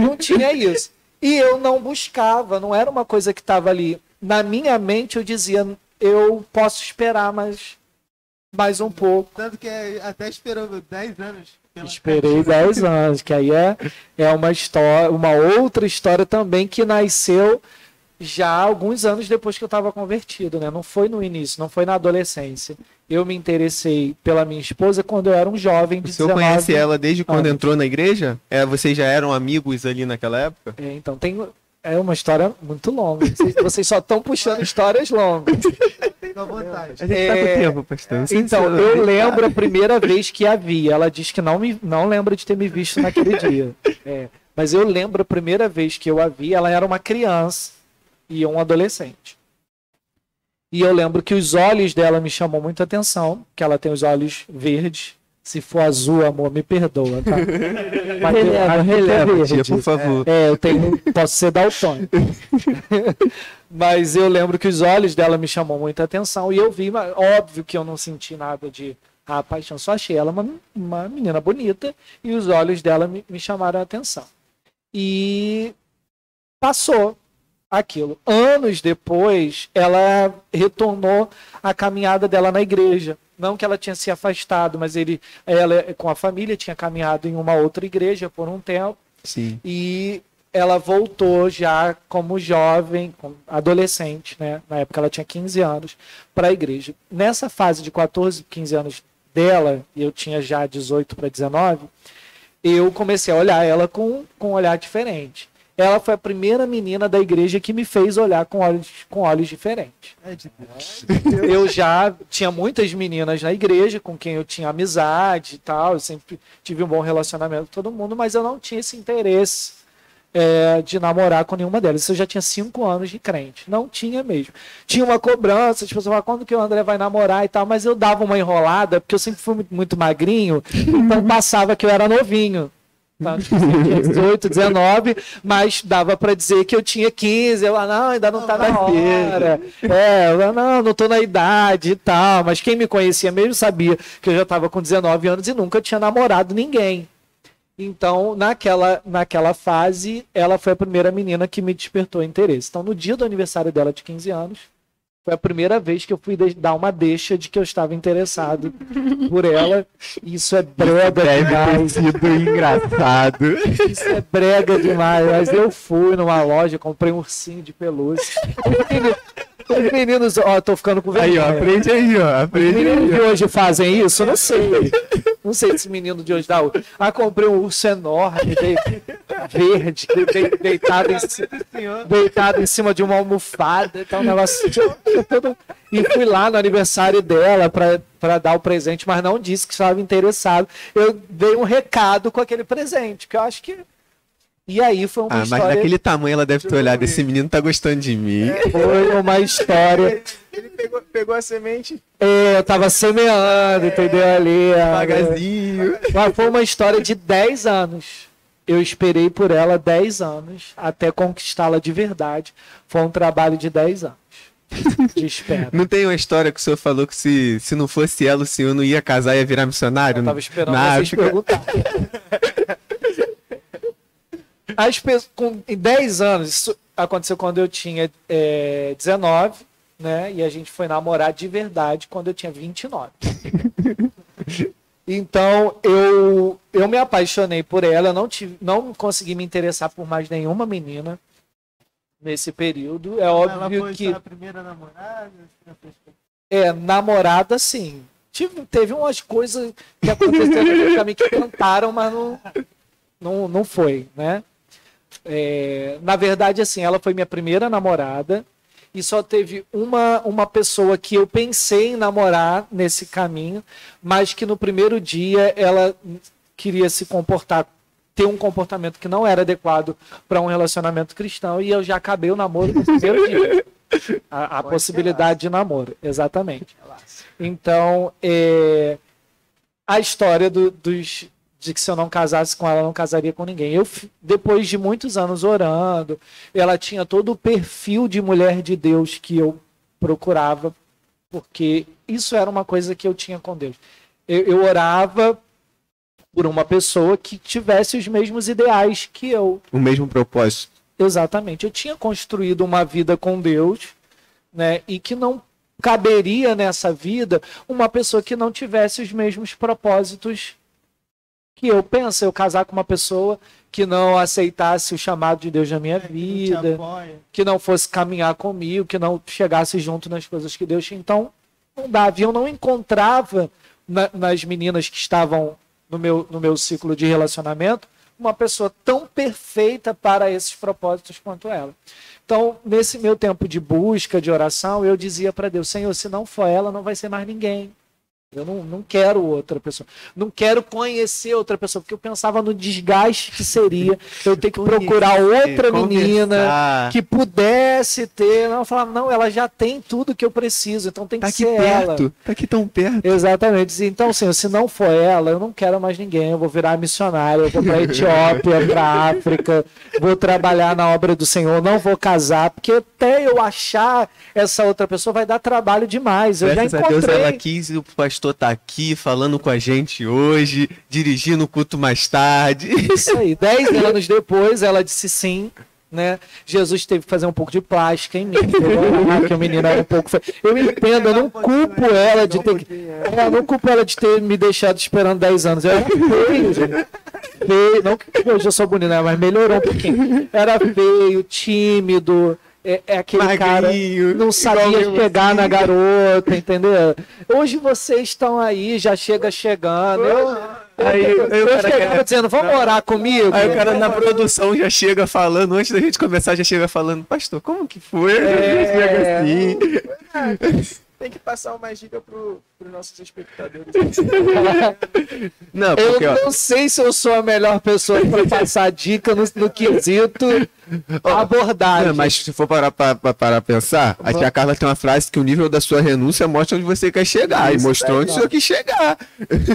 Não tinha isso. E eu não buscava, não era uma coisa que estava ali. Na minha mente eu dizia, eu posso esperar mais um pouco.
Tanto que até esperou 10 anos.
Esperei 10 anos, que aí é uma história, uma outra história também que nasceu já alguns anos depois que eu estava convertido, né? Não foi no início, não foi na adolescência. Eu me interessei pela minha esposa quando eu era um jovem de 19
O senhor conhece ela desde quando
anos.
entrou na igreja? Vocês já eram amigos ali naquela época?
Então, é uma história muito longa. Vocês só estão puxando histórias longas.
Fica à vontade.
A gente tá com tempo, pastor. Não sei se
Então,
você-
eu lembro a primeira vez que a vi. Ela diz que não lembra de ter me visto naquele dia. Mas eu lembro a primeira vez que eu a vi, ela era uma criança e um adolescente. E eu lembro que os olhos dela me chamou muita atenção, que ela tem os olhos verdes. Se for azul, amor, me perdoa, tá? Mas
Releva, tia,
verde.
por favor.
Eu posso ser daltônico. Mas eu lembro que os olhos dela me chamou muita atenção e eu vi, mas óbvio que eu não senti nada de paixão, só achei ela uma menina bonita e os olhos dela me chamaram a atenção. E passou aquilo. Anos depois, ela retornou à caminhada dela na igreja. Não que ela tinha se afastado, mas ela com a família tinha caminhado em uma outra igreja por um tempo.
Sim.
E ela voltou já como jovem, como adolescente, né? Na época ela tinha 15 anos, para a igreja. Nessa fase de 14, 15 anos dela, e eu tinha já 18 para 19, eu comecei a olhar ela com um olhar diferente. Ela foi a primeira menina da igreja que me fez olhar com olhos diferentes.
É de Deus.
Eu já tinha muitas meninas na igreja com quem eu tinha amizade e tal, eu sempre tive um bom relacionamento com todo mundo, mas eu não tinha esse interesse de namorar com nenhuma delas. Eu já tinha 5 anos de crente, não tinha mesmo. Tinha uma cobrança, as pessoas falavam, quando que o André vai namorar e tal, mas eu dava uma enrolada, porque eu sempre fui muito magrinho, então passava que eu era novinho. Tá? Tinha 18, 19, mas dava para dizer que eu tinha 15. Eu não, ainda não tá na hora. Não tô na idade e tal. Mas quem me conhecia mesmo sabia que eu já estava com 19 anos e nunca tinha namorado ninguém. Então, naquela fase, ela foi a primeira menina que me despertou interesse. Então, no dia do aniversário dela de 15 anos, foi a primeira vez que eu fui dar uma deixa de que eu estava interessado por ela. Isso é brega demais.
Deve ter sido engraçado.
Isso é brega demais. Mas eu fui numa loja, comprei um ursinho de pelúcia. Os meninos, tô ficando com
Aí,
vergonha.
aprende aí, ó.
Os
Aprende
meninos
aí,
de hoje fazem isso? Eu não sei. Não sei se menino de hoje dá. Comprei um urso enorme, verde, deitado em cima de uma almofada. Então, um negócio. E fui lá no aniversário dela para dar o presente, mas não disse que estava interessado. Eu dei um recado com aquele presente, que eu acho que. E aí foi uma
mas
história.
daquele tamanho ela deve ter olhado. Esse menino tá gostando de mim.
Foi uma história.
Ele pegou a semente.
Eu tava semeando, entendeu? Ali.
Devagarzinho.
Mas foi uma história de 10 anos. Eu esperei por ela 10 anos até conquistá-la de verdade. Foi um trabalho de 10 anos de espera.
Não tem uma história que o senhor falou que se não fosse ela, o senhor não ia casar e ia virar missionário?
Eu tava esperando
Na
vocês
África?
perguntarem. Em 10 anos, isso aconteceu quando eu tinha 19, né? E a gente foi namorar de verdade quando eu tinha 29. Então, eu me apaixonei por ela, eu não consegui me interessar por mais nenhuma menina nesse período. É
Ela
óbvio
foi
que
a primeira namorada?
namorada, sim. Teve umas coisas que aconteceram no caminho que cantaram, mas não foi, né? Na verdade, assim, ela foi minha primeira namorada e só teve uma pessoa que eu pensei em namorar nesse caminho, mas que no primeiro dia ela queria se comportar, ter um comportamento que não era adequado para um relacionamento cristão, e eu já acabei o namoro no primeiro dia. A possibilidade de namoro, exatamente. Então, a história de que se eu não casasse com ela, eu não casaria com ninguém. Eu, depois de muitos anos orando, ela tinha todo o perfil de mulher de Deus que eu procurava, porque isso era uma coisa que eu tinha com Deus. Eu orava por uma pessoa que tivesse os mesmos ideais que eu.
O mesmo propósito.
Exatamente. Eu tinha construído uma vida com Deus, né, e que não caberia nessa vida uma pessoa que não tivesse os mesmos propósitos que eu. Penso, eu casar com uma pessoa que não aceitasse o chamado de Deus na minha vida, que não fosse caminhar comigo, que não chegasse junto nas coisas que Deus tinha. Então, não dava. Eu não encontrava nas meninas que estavam no meu ciclo de relacionamento uma pessoa tão perfeita para esses propósitos quanto ela. Então, nesse meu tempo de busca, de oração, eu dizia para Deus: Senhor, se não for ela, não vai ser mais ninguém. Eu não quero outra pessoa. Não quero conhecer outra pessoa, porque eu pensava no desgaste que seria eu ter que procurar outra menina que pudesse ter. Não, eu falava, não, ela já tem tudo que eu preciso, então tem que ser ela.
Tá aqui tão perto.
Exatamente. Então, Senhor, se não for ela, eu não quero mais ninguém. Eu vou virar missionária, eu vou para a Etiópia, para a África, vou trabalhar na obra do Senhor, não vou casar, porque até eu achar essa outra pessoa vai dar trabalho demais. Eu já encontrei.
Deus, ela quis, o pastor tá aqui falando com a gente hoje, dirigindo o culto mais tarde.
Isso aí. 10 anos depois, ela disse sim, né? Jesus teve que fazer um pouco de plástica em mim, que o menino era um pouco... Eu entendo, eu não culpo ela de ter... Eu não culpo ela de ter me deixado esperando 10 anos. Eu era feio, gente. Feio. Não que hoje eu sou bonito, né? Mas melhorou um pouquinho. Era feio, tímido... aquele magrinho, cara não sabia pegar na garota, entendeu? Hoje vocês estão aí, já chegando. Eu chegava dizendo, vamos orar comigo?
Aí o cara na produção já chega falando, antes da gente começar, já chega falando, pastor, como que foi?
Chega assim. Tem que passar uma dica pros nossos espectadores.
Não, porque,
eu não sei se eu sou a melhor pessoa para passar dica no quesito abordagem.
Não, mas se for para pensar, a tia Carla tem uma frase que o nível da sua renúncia mostra onde você quer chegar. Isso, e mostrou onde você quer chegar.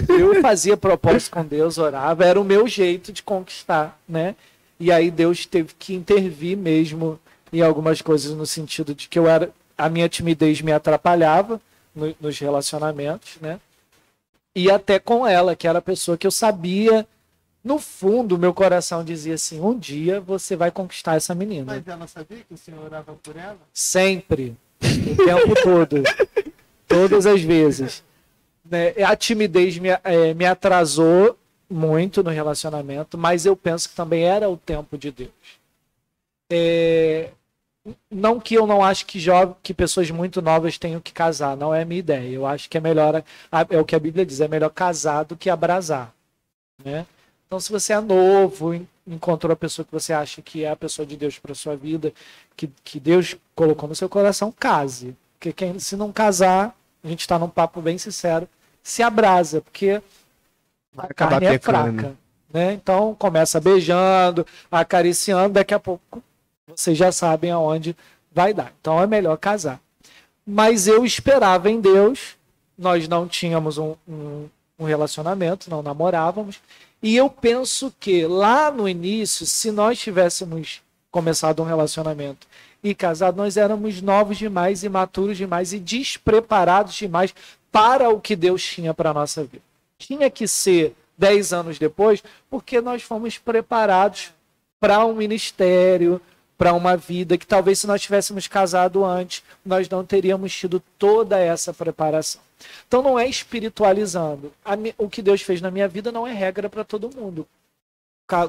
Eu fazia propósito com Deus, orava, era o meu jeito de conquistar, né? E aí Deus teve que intervir mesmo em algumas coisas, no sentido de que a minha timidez me atrapalhava nos relacionamentos, né? E até com ela, que era a pessoa que eu sabia, no fundo, meu coração dizia assim, um dia você vai conquistar essa menina.
Mas ela sabia que o senhor orava por ela?
Sempre. O tempo todo. Todas as vezes. Né? A timidez me atrasou muito no relacionamento, mas eu penso que também era o tempo de Deus. Não que eu não acho que pessoas muito novas tenham que casar, não é a minha ideia. Eu acho que é melhor, é o que a Bíblia diz, é melhor casar do que abrasar, né? Então, se você é novo, encontrou a pessoa que você acha que é a pessoa de Deus para sua vida, que Deus colocou no seu coração, case. Porque se não casar, a gente está num papo bem sincero, se abrasa, porque a carne é fraca, né? Então, começa beijando, acariciando, daqui a pouco vocês já sabem aonde vai dar. Então é melhor casar. Mas eu esperava em Deus, nós não tínhamos um relacionamento, não namorávamos, e eu penso que lá no início, se nós tivéssemos começado um relacionamento e casado, nós éramos novos demais, imaturos demais e despreparados demais para o que Deus tinha para a nossa vida. Tinha que ser 10 anos depois, porque nós fomos preparados para um ministério, para uma vida que talvez se nós tivéssemos casado antes, nós não teríamos tido toda essa preparação. Então não é espiritualizando. O que Deus fez na minha vida não é regra para todo mundo.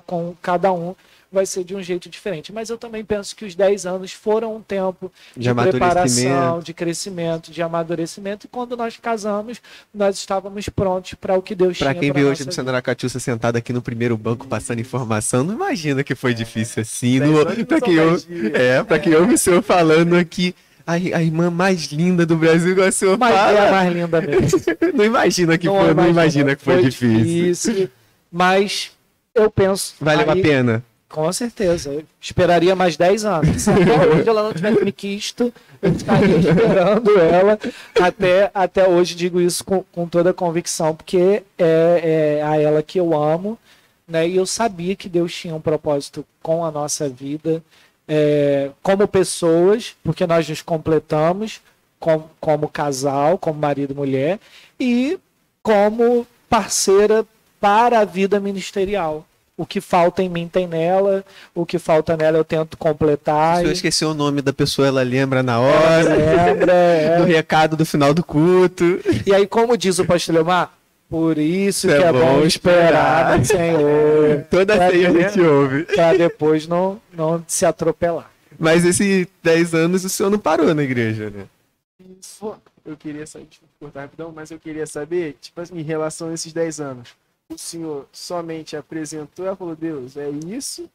com cada um vai ser de um jeito diferente. Mas eu também penso que os 10 anos foram um tempo de preparação, de crescimento, de amadurecimento. E quando nós casamos, nós estávamos prontos para o que Deus tinha.
Para quem vê hoje a Luciana Catiúcia sentada aqui no primeiro banco passando informação, não imagina que foi difícil assim. Para quem ouve o senhor falando aqui, a irmã mais linda do Brasil, igual o senhor fala.
É a mais linda mesmo.
Não imagina que foi difícil.
Mas eu penso...
Valeu a pena.
Com certeza. Eu esperaria mais 10 anos. Se até hoje ela não tivesse me quisto, eu estaria esperando ela. Até hoje digo isso com toda a convicção, porque é a ela que eu amo, né? E eu sabia que Deus tinha um propósito com a nossa vida, como pessoas, porque nós nos completamos como casal, como marido e mulher, e como parceira para a vida ministerial. O que falta em mim tem nela, o que falta nela eu tento completar.
Se eu esqueci o nome da pessoa, ela lembra na hora.
Lembra,
no recado do final do culto.
E aí, como diz o pastor Leomar, por isso que é bom esperar no Senhor.
Toda ceia a gente ouve.
Para depois não se atropelar.
Mas esses 10 anos o senhor não parou na igreja, né?
Isso, eu queria saber, cortar rapidão, mas eu queria saber, tipo assim, em relação a esses 10 anos, o senhor somente apresentou e falou, Deus, é isso?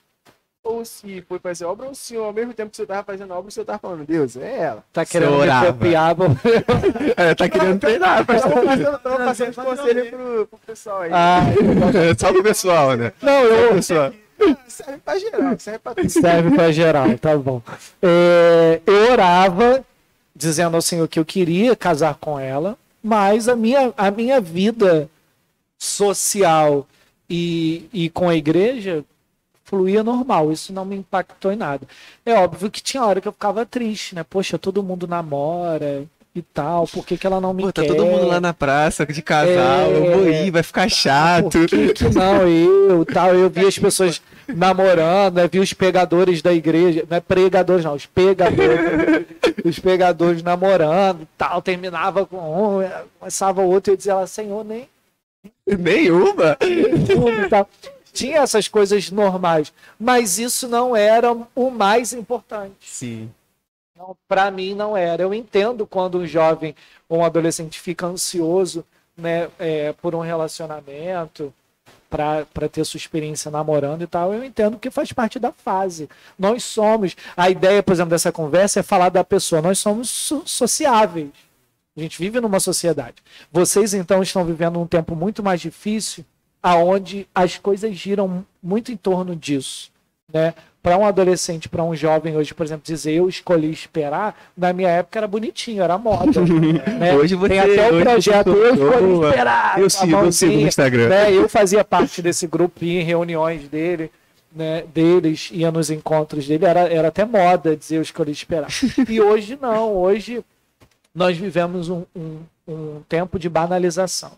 Ou se foi fazer obra, ou o senhor, ao mesmo tempo que o senhor estava fazendo a obra, o senhor estava falando, Deus, é ela.
Tá querendo me copiar,
tá querendo treinar.
Estava passando os conselhos pro pessoal aí.
Só pro pessoal, né?
Não,
pessoal.
Serve pra geral, serve pra tudo.
Serve pra geral, tá bom. Eu orava, dizendo ao Senhor que eu queria casar com ela, mas a minha vida social e com a igreja fluía normal, isso não me impactou em nada. É óbvio que tinha hora que eu ficava triste, né? Poxa, todo mundo namora e tal, por que ela não me quer?
Tá todo mundo lá na praça de casal, eu vou ir, vai ficar chato.
Por que não eu, tal? Eu vi as pessoas namorando, né? Vi os pegadores da igreja, não é pregadores não, os pegadores namorando e tal, terminava com um, começava o outro e eu dizia lá, Senhor,
Nenhuma
e tal. Tinha essas coisas normais, mas isso não era o mais importante.
Sim.
Para mim não era. Eu entendo quando um jovem ou um adolescente fica ansioso, né, por um relacionamento, para ter sua experiência namorando e tal. Eu entendo que faz parte da fase. Nós somos. A ideia, por exemplo, dessa conversa é falar da pessoa. Nós somos sociáveis. A gente vive numa sociedade. Vocês, então, estão vivendo um tempo muito mais difícil, aonde as coisas giram muito em torno disso, né? Para um adolescente, para um jovem hoje, por exemplo, dizer eu escolhi esperar, na minha época era bonitinho, era moda. Né?
Hoje você,
tem até o projeto eu escolhi esperar.
Eu sigo no Instagram.
Né? Eu fazia parte desse grupo, ia em reuniões dele, né, deles, ia nos encontros dele, era até moda dizer eu escolhi esperar. E hoje não, hoje nós vivemos um tempo de banalização,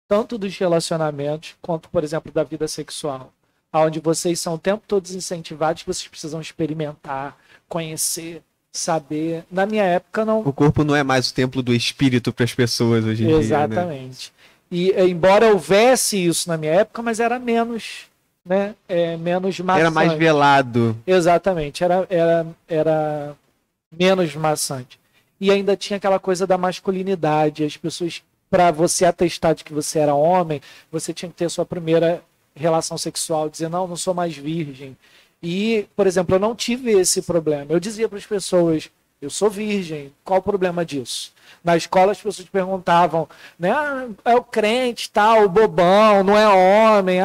tanto dos relacionamentos, quanto, por exemplo, da vida sexual, onde vocês são o tempo todo incentivados, que vocês precisam experimentar, conhecer, saber. Na minha época, não...
O corpo não é mais o templo do espírito para as pessoas hoje em dia, né?
Exatamente. E, embora houvesse isso na minha época, mas era menos, né? Menos maçante.
Era mais velado.
Exatamente, era menos maçante. E ainda tinha aquela coisa da masculinidade. As pessoas, para você atestar de que você era homem, você tinha que ter sua primeira relação sexual, dizer, não sou mais virgem. E, por exemplo, eu não tive esse problema. Eu dizia para as pessoas, eu sou virgem, qual o problema disso? Na escola as pessoas perguntavam, né, é o crente, tal, o bobão, não é homem,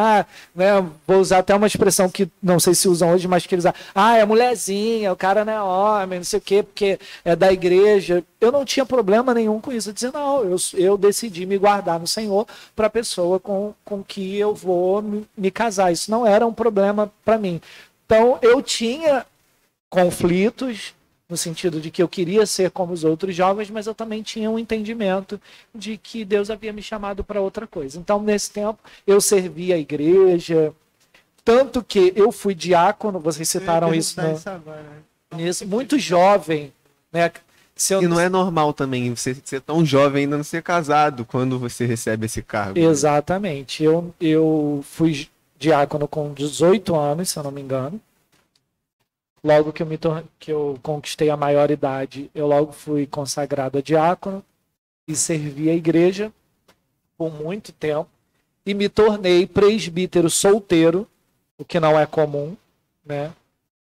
né, vou usar até uma expressão que não sei se usam hoje, mas que eles é mulherzinha, o cara não é homem, não sei o quê, porque é da igreja. Eu não tinha problema nenhum com isso. Eu dizia, não, eu decidi me guardar no Senhor para a pessoa com que eu vou me casar. Isso não era um problema para mim. Então, eu tinha conflitos, no sentido de que eu queria ser como os outros jovens, mas eu também tinha um entendimento de que Deus havia me chamado para outra coisa. Então, nesse tempo, eu servi a igreja, tanto que eu fui diácono, vocês citaram isso, muito jovem, né?
E não é normal também você ser tão jovem e ainda não ser casado quando você recebe esse cargo.
Exatamente. Eu fui diácono com 18 anos, se eu não me engano. Logo que eu conquistei a maioridade, eu logo fui consagrado a diácono e servi a igreja por muito tempo. E me tornei presbítero solteiro, o que não é comum, né?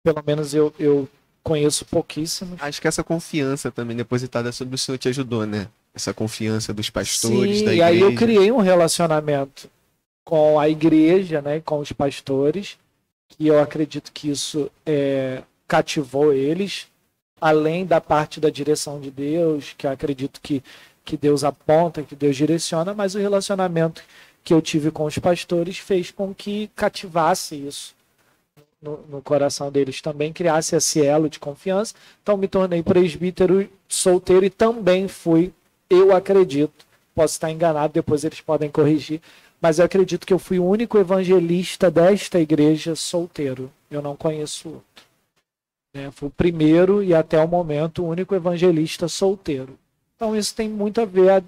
Pelo menos eu conheço pouquíssimos.
Acho que essa confiança também depositada sobre o Senhor te ajudou, né? Essa confiança dos pastores,
Sim,
da igreja.
e aí eu criei um relacionamento com a igreja, né, com os pastores, que eu acredito que isso cativou eles, além da parte da direção de Deus, que eu acredito que Deus aponta, que Deus direciona, mas o relacionamento que eu tive com os pastores fez com que cativasse isso no coração deles também, criasse esse elo de confiança. Então me tornei presbítero solteiro e também fui, eu acredito, posso estar enganado, depois eles podem corrigir, mas eu acredito que eu fui o único evangelista desta igreja solteiro. Eu não conheço outro. Fui o primeiro e até o momento o único evangelista solteiro. Então isso tem muito a ver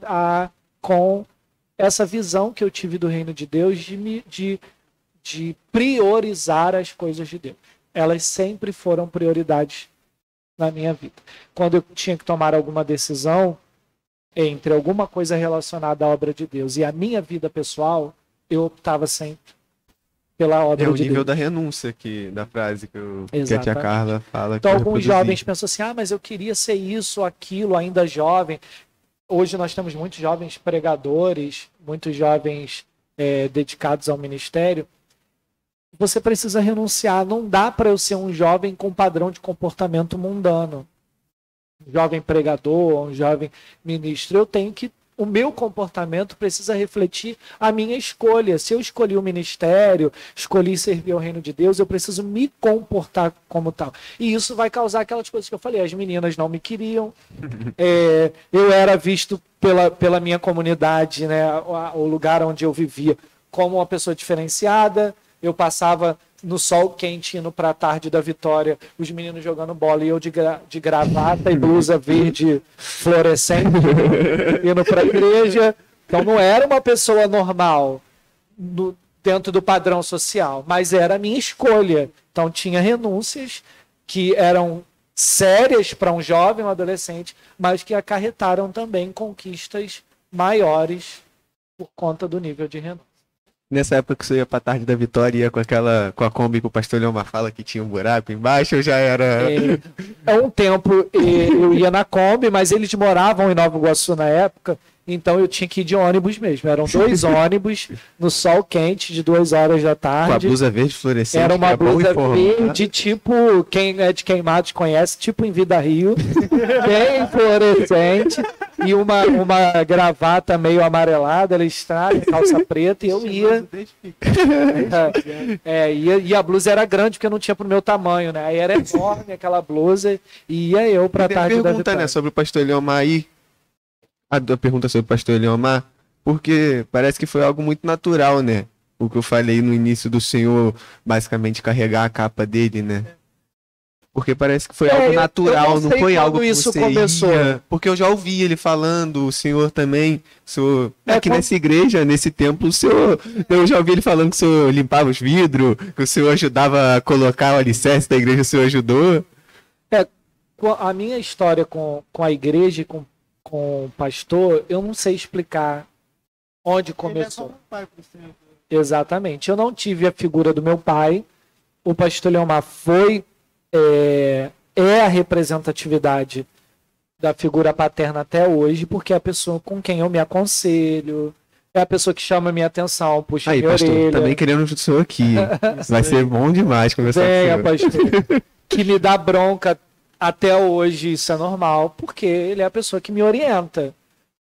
com essa visão que eu tive do reino de Deus de priorizar as coisas de Deus. Elas sempre foram prioridades na minha vida. Quando eu tinha que tomar alguma decisão entre alguma coisa relacionada à obra de Deus e a minha vida pessoal, eu optava sempre pela obra de Deus.
É o nível da renúncia da frase que a tia Carla fala.
Então alguns jovens pensam assim, mas eu queria ser isso, aquilo, ainda jovem. Hoje nós temos muitos jovens pregadores, muitos jovens dedicados ao ministério. Você precisa renunciar. Não dá para eu ser um jovem com padrão de comportamento mundano. Um jovem pregador, um jovem ministro. O meu comportamento precisa refletir a minha escolha. Se eu escolhi o ministério, escolhi servir ao reino de Deus, eu preciso me comportar como tal. E isso vai causar aquelas coisas que eu falei. As meninas não me queriam. Eu era visto pela minha comunidade, né, o lugar onde eu vivia, como uma pessoa diferenciada. Eu passava no sol quente, indo para a tarde da Vitória, os meninos jogando bola e eu de gravata e blusa verde fluorescente, indo para a igreja. Então não era uma pessoa normal dentro do padrão social, mas era a minha escolha. Então tinha renúncias que eram sérias para um jovem, um adolescente, mas que acarretaram também conquistas maiores por conta do nível de renúncia.
Nessa época que você ia pra tarde da Vitória e ia com a Kombi que o pastor Leomar fala que tinha um buraco embaixo, eu já era...
Um tempo eu ia na Kombi, mas eles moravam em Nova Iguaçu na época, então eu tinha que ir de ônibus mesmo. Eram 2 ônibus no sol quente de 2 horas da tarde.
Com a blusa verde fluorescente.
Era uma blusa verde, tipo, quem é de Queimados conhece, tipo em Vida Rio, bem fluorescente, e uma gravata meio amarelada, listrada, calça preta, e eu ia. E a blusa era grande, porque não tinha pro meu tamanho, né? Aí era enorme aquela blusa, e ia eu pra tarde da Vitória.
Né, sobre o pastor Leomar aí. A pergunta sobre o pastor Leomar, porque parece que foi algo muito natural, né? O que eu falei no início do senhor, basicamente, carregar a capa dele, né? Porque parece que foi algo natural, não foi algo que
isso
você
começou.
Porque eu já ouvi ele falando, o senhor também, aqui nessa igreja, nesse templo, eu já ouvi ele falando que o senhor limpava os vidros, que o senhor ajudava a colocar o alicerce da igreja, o senhor ajudou.
A minha história com a igreja e com o pastor, eu não sei explicar onde começou.
Ele é como um pai pro senhor.
Exatamente. Eu não tive a figura do meu pai. O pastor Leomar é a representatividade da figura paterna até hoje, porque é a pessoa com quem eu me aconselho, é a pessoa que chama a minha atenção, puxa minha
pastor,
orelha.
Também querendo o senhor aqui. Vai ser bom demais conversar com o senhor.
Pastor. Que me dá bronca. Até hoje isso é normal, porque ele é a pessoa que me orienta.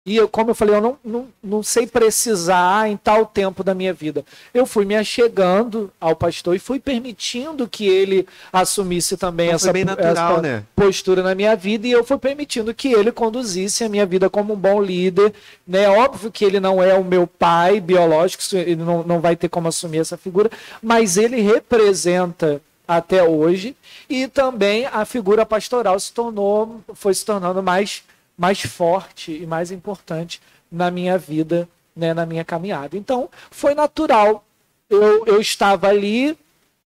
E como eu falei, eu não sei precisar em tal tempo da minha vida. Eu fui me achegando ao pastor e fui permitindo que ele assumisse também essa postura na minha vida, e eu fui permitindo que ele conduzisse a minha vida como um bom líder. Né? Óbvio que ele não é o meu pai biológico, ele não vai ter como assumir essa figura, mas ele representa até hoje, e também a figura pastoral foi se tornando mais forte e mais importante na minha vida, né, na minha caminhada. Então, foi natural. eu estava ali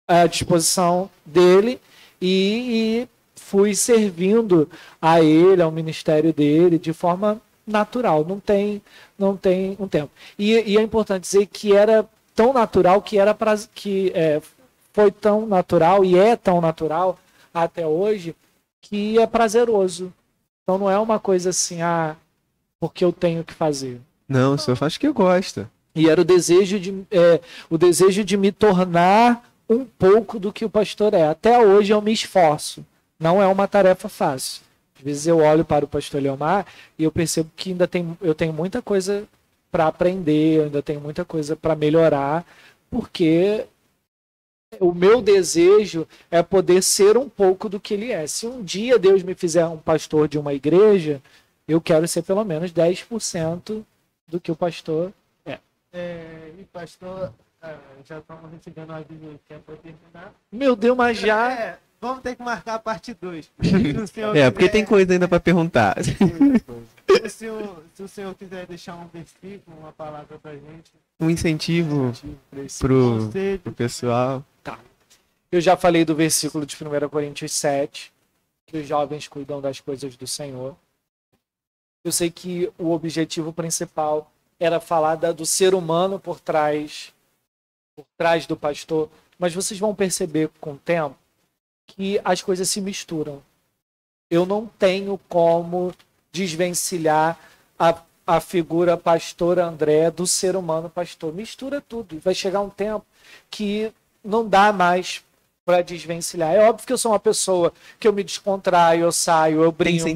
à disposição dele e fui servindo a ele, ao ministério dele, de forma natural, não tem um tempo. E é importante dizer que era tão natural, foi tão natural e é tão natural até hoje, que é prazeroso. Então não é uma coisa assim, porque eu tenho que fazer.
Não, o senhor faz que gosta.
E era o desejo de me tornar um pouco do que o pastor é. Até hoje eu me esforço. Não é uma tarefa fácil. Às vezes eu olho para o pastor Leomar e eu percebo que eu tenho muita coisa para aprender, eu ainda tenho muita coisa para melhorar, porque o meu desejo é poder ser um pouco do que ele é. Se um dia Deus me fizer um pastor de uma igreja, eu quero ser pelo menos 10% do que o pastor é.
E pastor, já estamos recebendo a aviso que é para terminar.
Meu Deus, mas já...
Vamos ter que marcar a parte 2.
Porque tem coisa ainda para perguntar.
Se o senhor quiser deixar um versículo, uma palavra pra gente.
Um incentivo pro pessoal.
Tá. Eu já falei do versículo de 1 Coríntios 7, que os jovens cuidam das coisas do Senhor. Eu sei que o objetivo principal era falar do ser humano por trás do pastor, mas vocês vão perceber com o tempo que as coisas se misturam. Eu não tenho como desvencilhar a figura pastor André do ser humano pastor. Mistura tudo. Vai chegar um tempo que não dá mais para desvencilhar. É óbvio que eu sou uma pessoa que eu me descontraio, eu saio, eu brinco,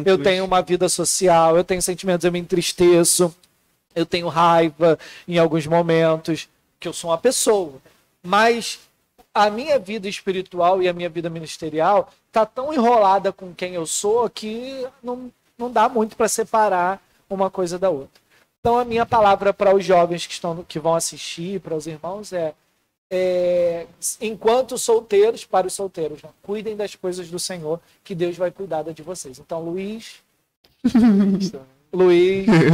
eu tenho uma vida social, eu tenho sentimentos, eu me entristeço, eu tenho raiva em alguns momentos, que eu sou uma pessoa. Mas a minha vida espiritual e a minha vida ministerial tá tão enrolada com quem eu sou que não dá muito para separar uma coisa da outra. Então a minha palavra para os jovens que vão assistir, para os irmãos enquanto solteiros, para os solteiros, né? Cuidem das coisas do Senhor, que Deus vai cuidar de vocês. Então Luiz,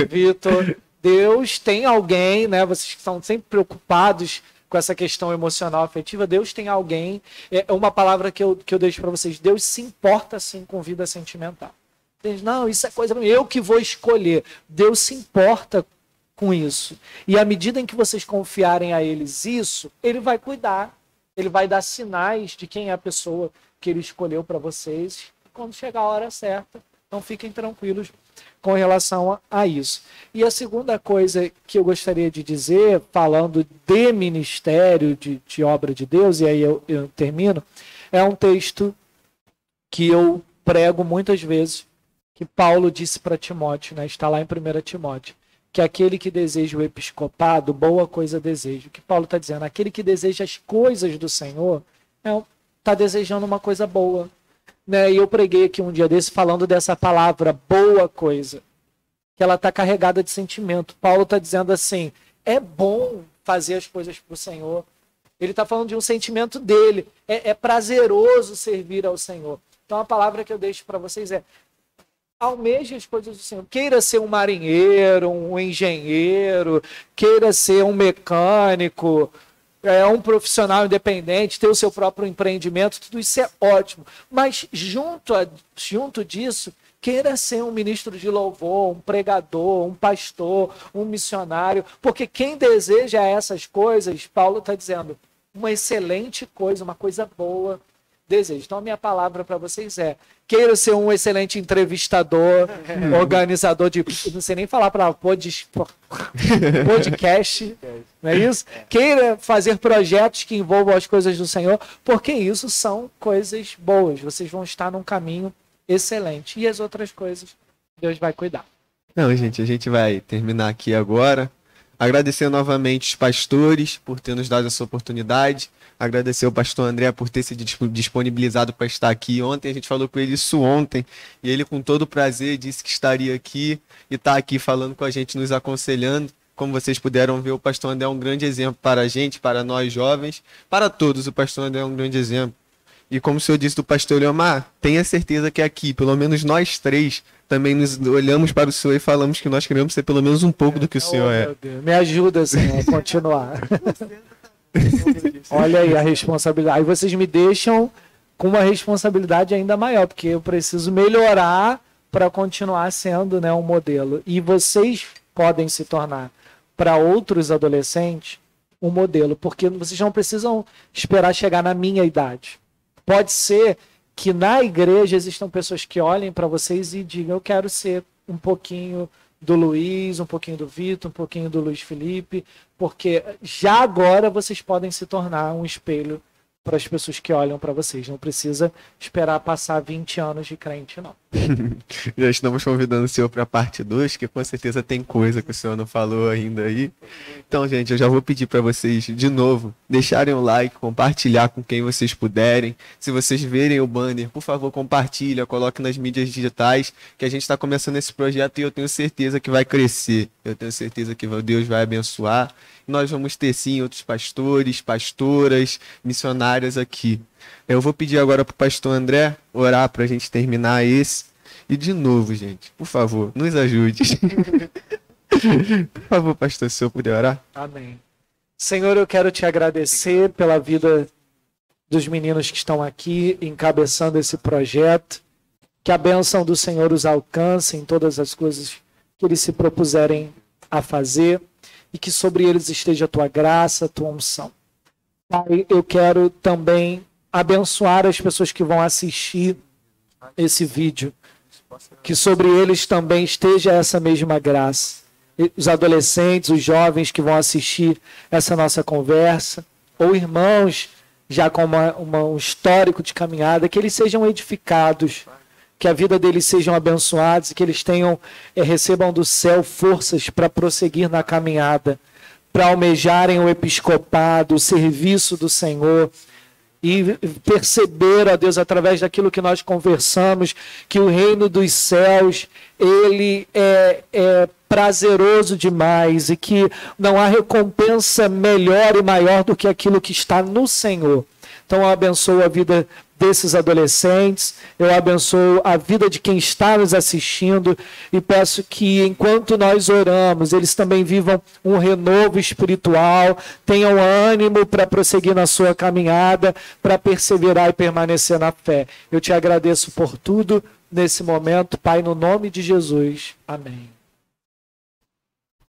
Vitor, Deus tem alguém, né? Vocês que estão sempre preocupados com essa questão emocional, afetiva, Deus tem alguém. É uma palavra que eu deixo para vocês. Deus se importa, sim, com vida sentimental. Não, isso é coisa pra mim, eu que vou escolher. Deus se importa com isso. E à medida em que vocês confiarem a eles isso, ele vai cuidar. Ele vai dar sinais de quem é a pessoa que ele escolheu para vocês quando chegar a hora certa. Então fiquem tranquilos com relação a isso. E a segunda coisa que eu gostaria de dizer, falando de ministério, de obra de Deus, e aí eu termino, é um texto que eu prego muitas vezes, que Paulo disse para Timóteo, né? Está lá em 1 Timóteo, que aquele que deseja o episcopado, boa coisa deseja. O que Paulo está dizendo? Aquele que deseja as coisas do Senhor está desejando uma coisa boa. Né? E eu preguei aqui um dia desse falando dessa palavra boa coisa, que ela está carregada de sentimento. Paulo está dizendo assim, é bom fazer as coisas para o Senhor. Ele está falando de um sentimento dele. É prazeroso servir ao Senhor. Então a palavra que eu deixo para vocês almeje as coisas do Senhor. Queira ser um marinheiro, um engenheiro, queira ser um mecânico, um profissional independente, ter o seu próprio empreendimento, tudo isso é ótimo. Mas junto disso, queira ser um ministro de louvor, um pregador, um pastor, um missionário, porque quem deseja essas coisas, Paulo está dizendo, uma excelente coisa, uma coisa boa, desejo. Então a minha palavra para vocês queira ser um excelente entrevistador, organizador de, não sei nem falar para podcast, não é isso? Queira fazer projetos que envolvam as coisas do Senhor, porque isso são coisas boas. Vocês vão estar num caminho excelente. E as outras coisas, Deus vai cuidar.
Não, gente, a gente vai terminar aqui agora. Agradecer novamente os pastores por ter nos dado essa oportunidade. Agradecer ao pastor André por ter se disponibilizado para estar aqui. Ontem a gente falou com ele isso ontem. E ele com todo prazer disse que estaria aqui e está aqui falando com a gente, nos aconselhando. Como vocês puderam ver, o pastor André é um grande exemplo para a gente, para nós jovens, para todos. O pastor André é um grande exemplo. E como o senhor disse do pastor Leomar, tenha certeza que aqui, pelo menos nós três, também nos olhamos para o senhor e falamos que nós queremos ser pelo menos um pouco do que o senhor é.
Meu Deus. Me ajuda, Senhor, a continuar. Olha aí a responsabilidade. Aí vocês me deixam com uma responsabilidade ainda maior, porque eu preciso melhorar para continuar sendo, né, um modelo. E vocês podem se tornar, para outros adolescentes, um modelo, porque vocês não precisam esperar chegar na minha idade. Pode ser que na igreja existam pessoas que olhem para vocês e digam: eu quero ser um pouquinho do Luiz, um pouquinho do Vitor, um pouquinho do Luiz Felipe, porque já agora vocês podem se tornar um espelho para as pessoas que olham para vocês. Não precisa esperar passar 20 anos de crente, não.
Já estamos convidando o senhor para a parte 2, que com certeza tem coisa que o senhor não falou ainda aí. Então, gente, eu já vou pedir para vocês, de novo, deixarem o like, compartilhar com quem vocês puderem. Se vocês verem o banner, por favor, compartilha, coloque nas mídias digitais, que a gente está começando esse projeto e eu tenho certeza que vai crescer. Eu tenho certeza que Deus vai abençoar. Nós vamos ter, sim, outros pastores, pastoras, missionárias aqui. Eu vou pedir agora para o pastor André orar para a gente terminar esse. E de novo, gente, por favor, nos ajude. Por favor, pastor, se eu puder orar.
Amém. Senhor, eu quero te agradecer pela vida dos meninos que estão aqui encabeçando esse projeto. Que a bênção do Senhor os alcance em todas as coisas que eles se propuserem a fazer e que sobre eles esteja a tua graça, a tua unção. Pai, eu quero também abençoar as pessoas que vão assistir esse vídeo, que sobre eles também esteja essa mesma graça. Os adolescentes, os jovens que vão assistir essa nossa conversa, ou irmãos já com um histórico de caminhada, que eles sejam edificados, que a vida deles sejam abençoados e que eles recebam do céu forças para prosseguir na caminhada, para almejarem o episcopado, o serviço do Senhor, e perceber, ó Deus, através daquilo que nós conversamos, que o reino dos céus, ele é prazeroso demais e que não há recompensa melhor e maior do que aquilo que está no Senhor. Então eu abençoo a vida desses adolescentes, eu abençoo a vida de quem está nos assistindo e peço que enquanto nós oramos, eles também vivam um renovo espiritual, tenham ânimo para prosseguir na sua caminhada, para perseverar e permanecer na fé. Eu te agradeço por tudo nesse momento, Pai, no nome de Jesus. Amém.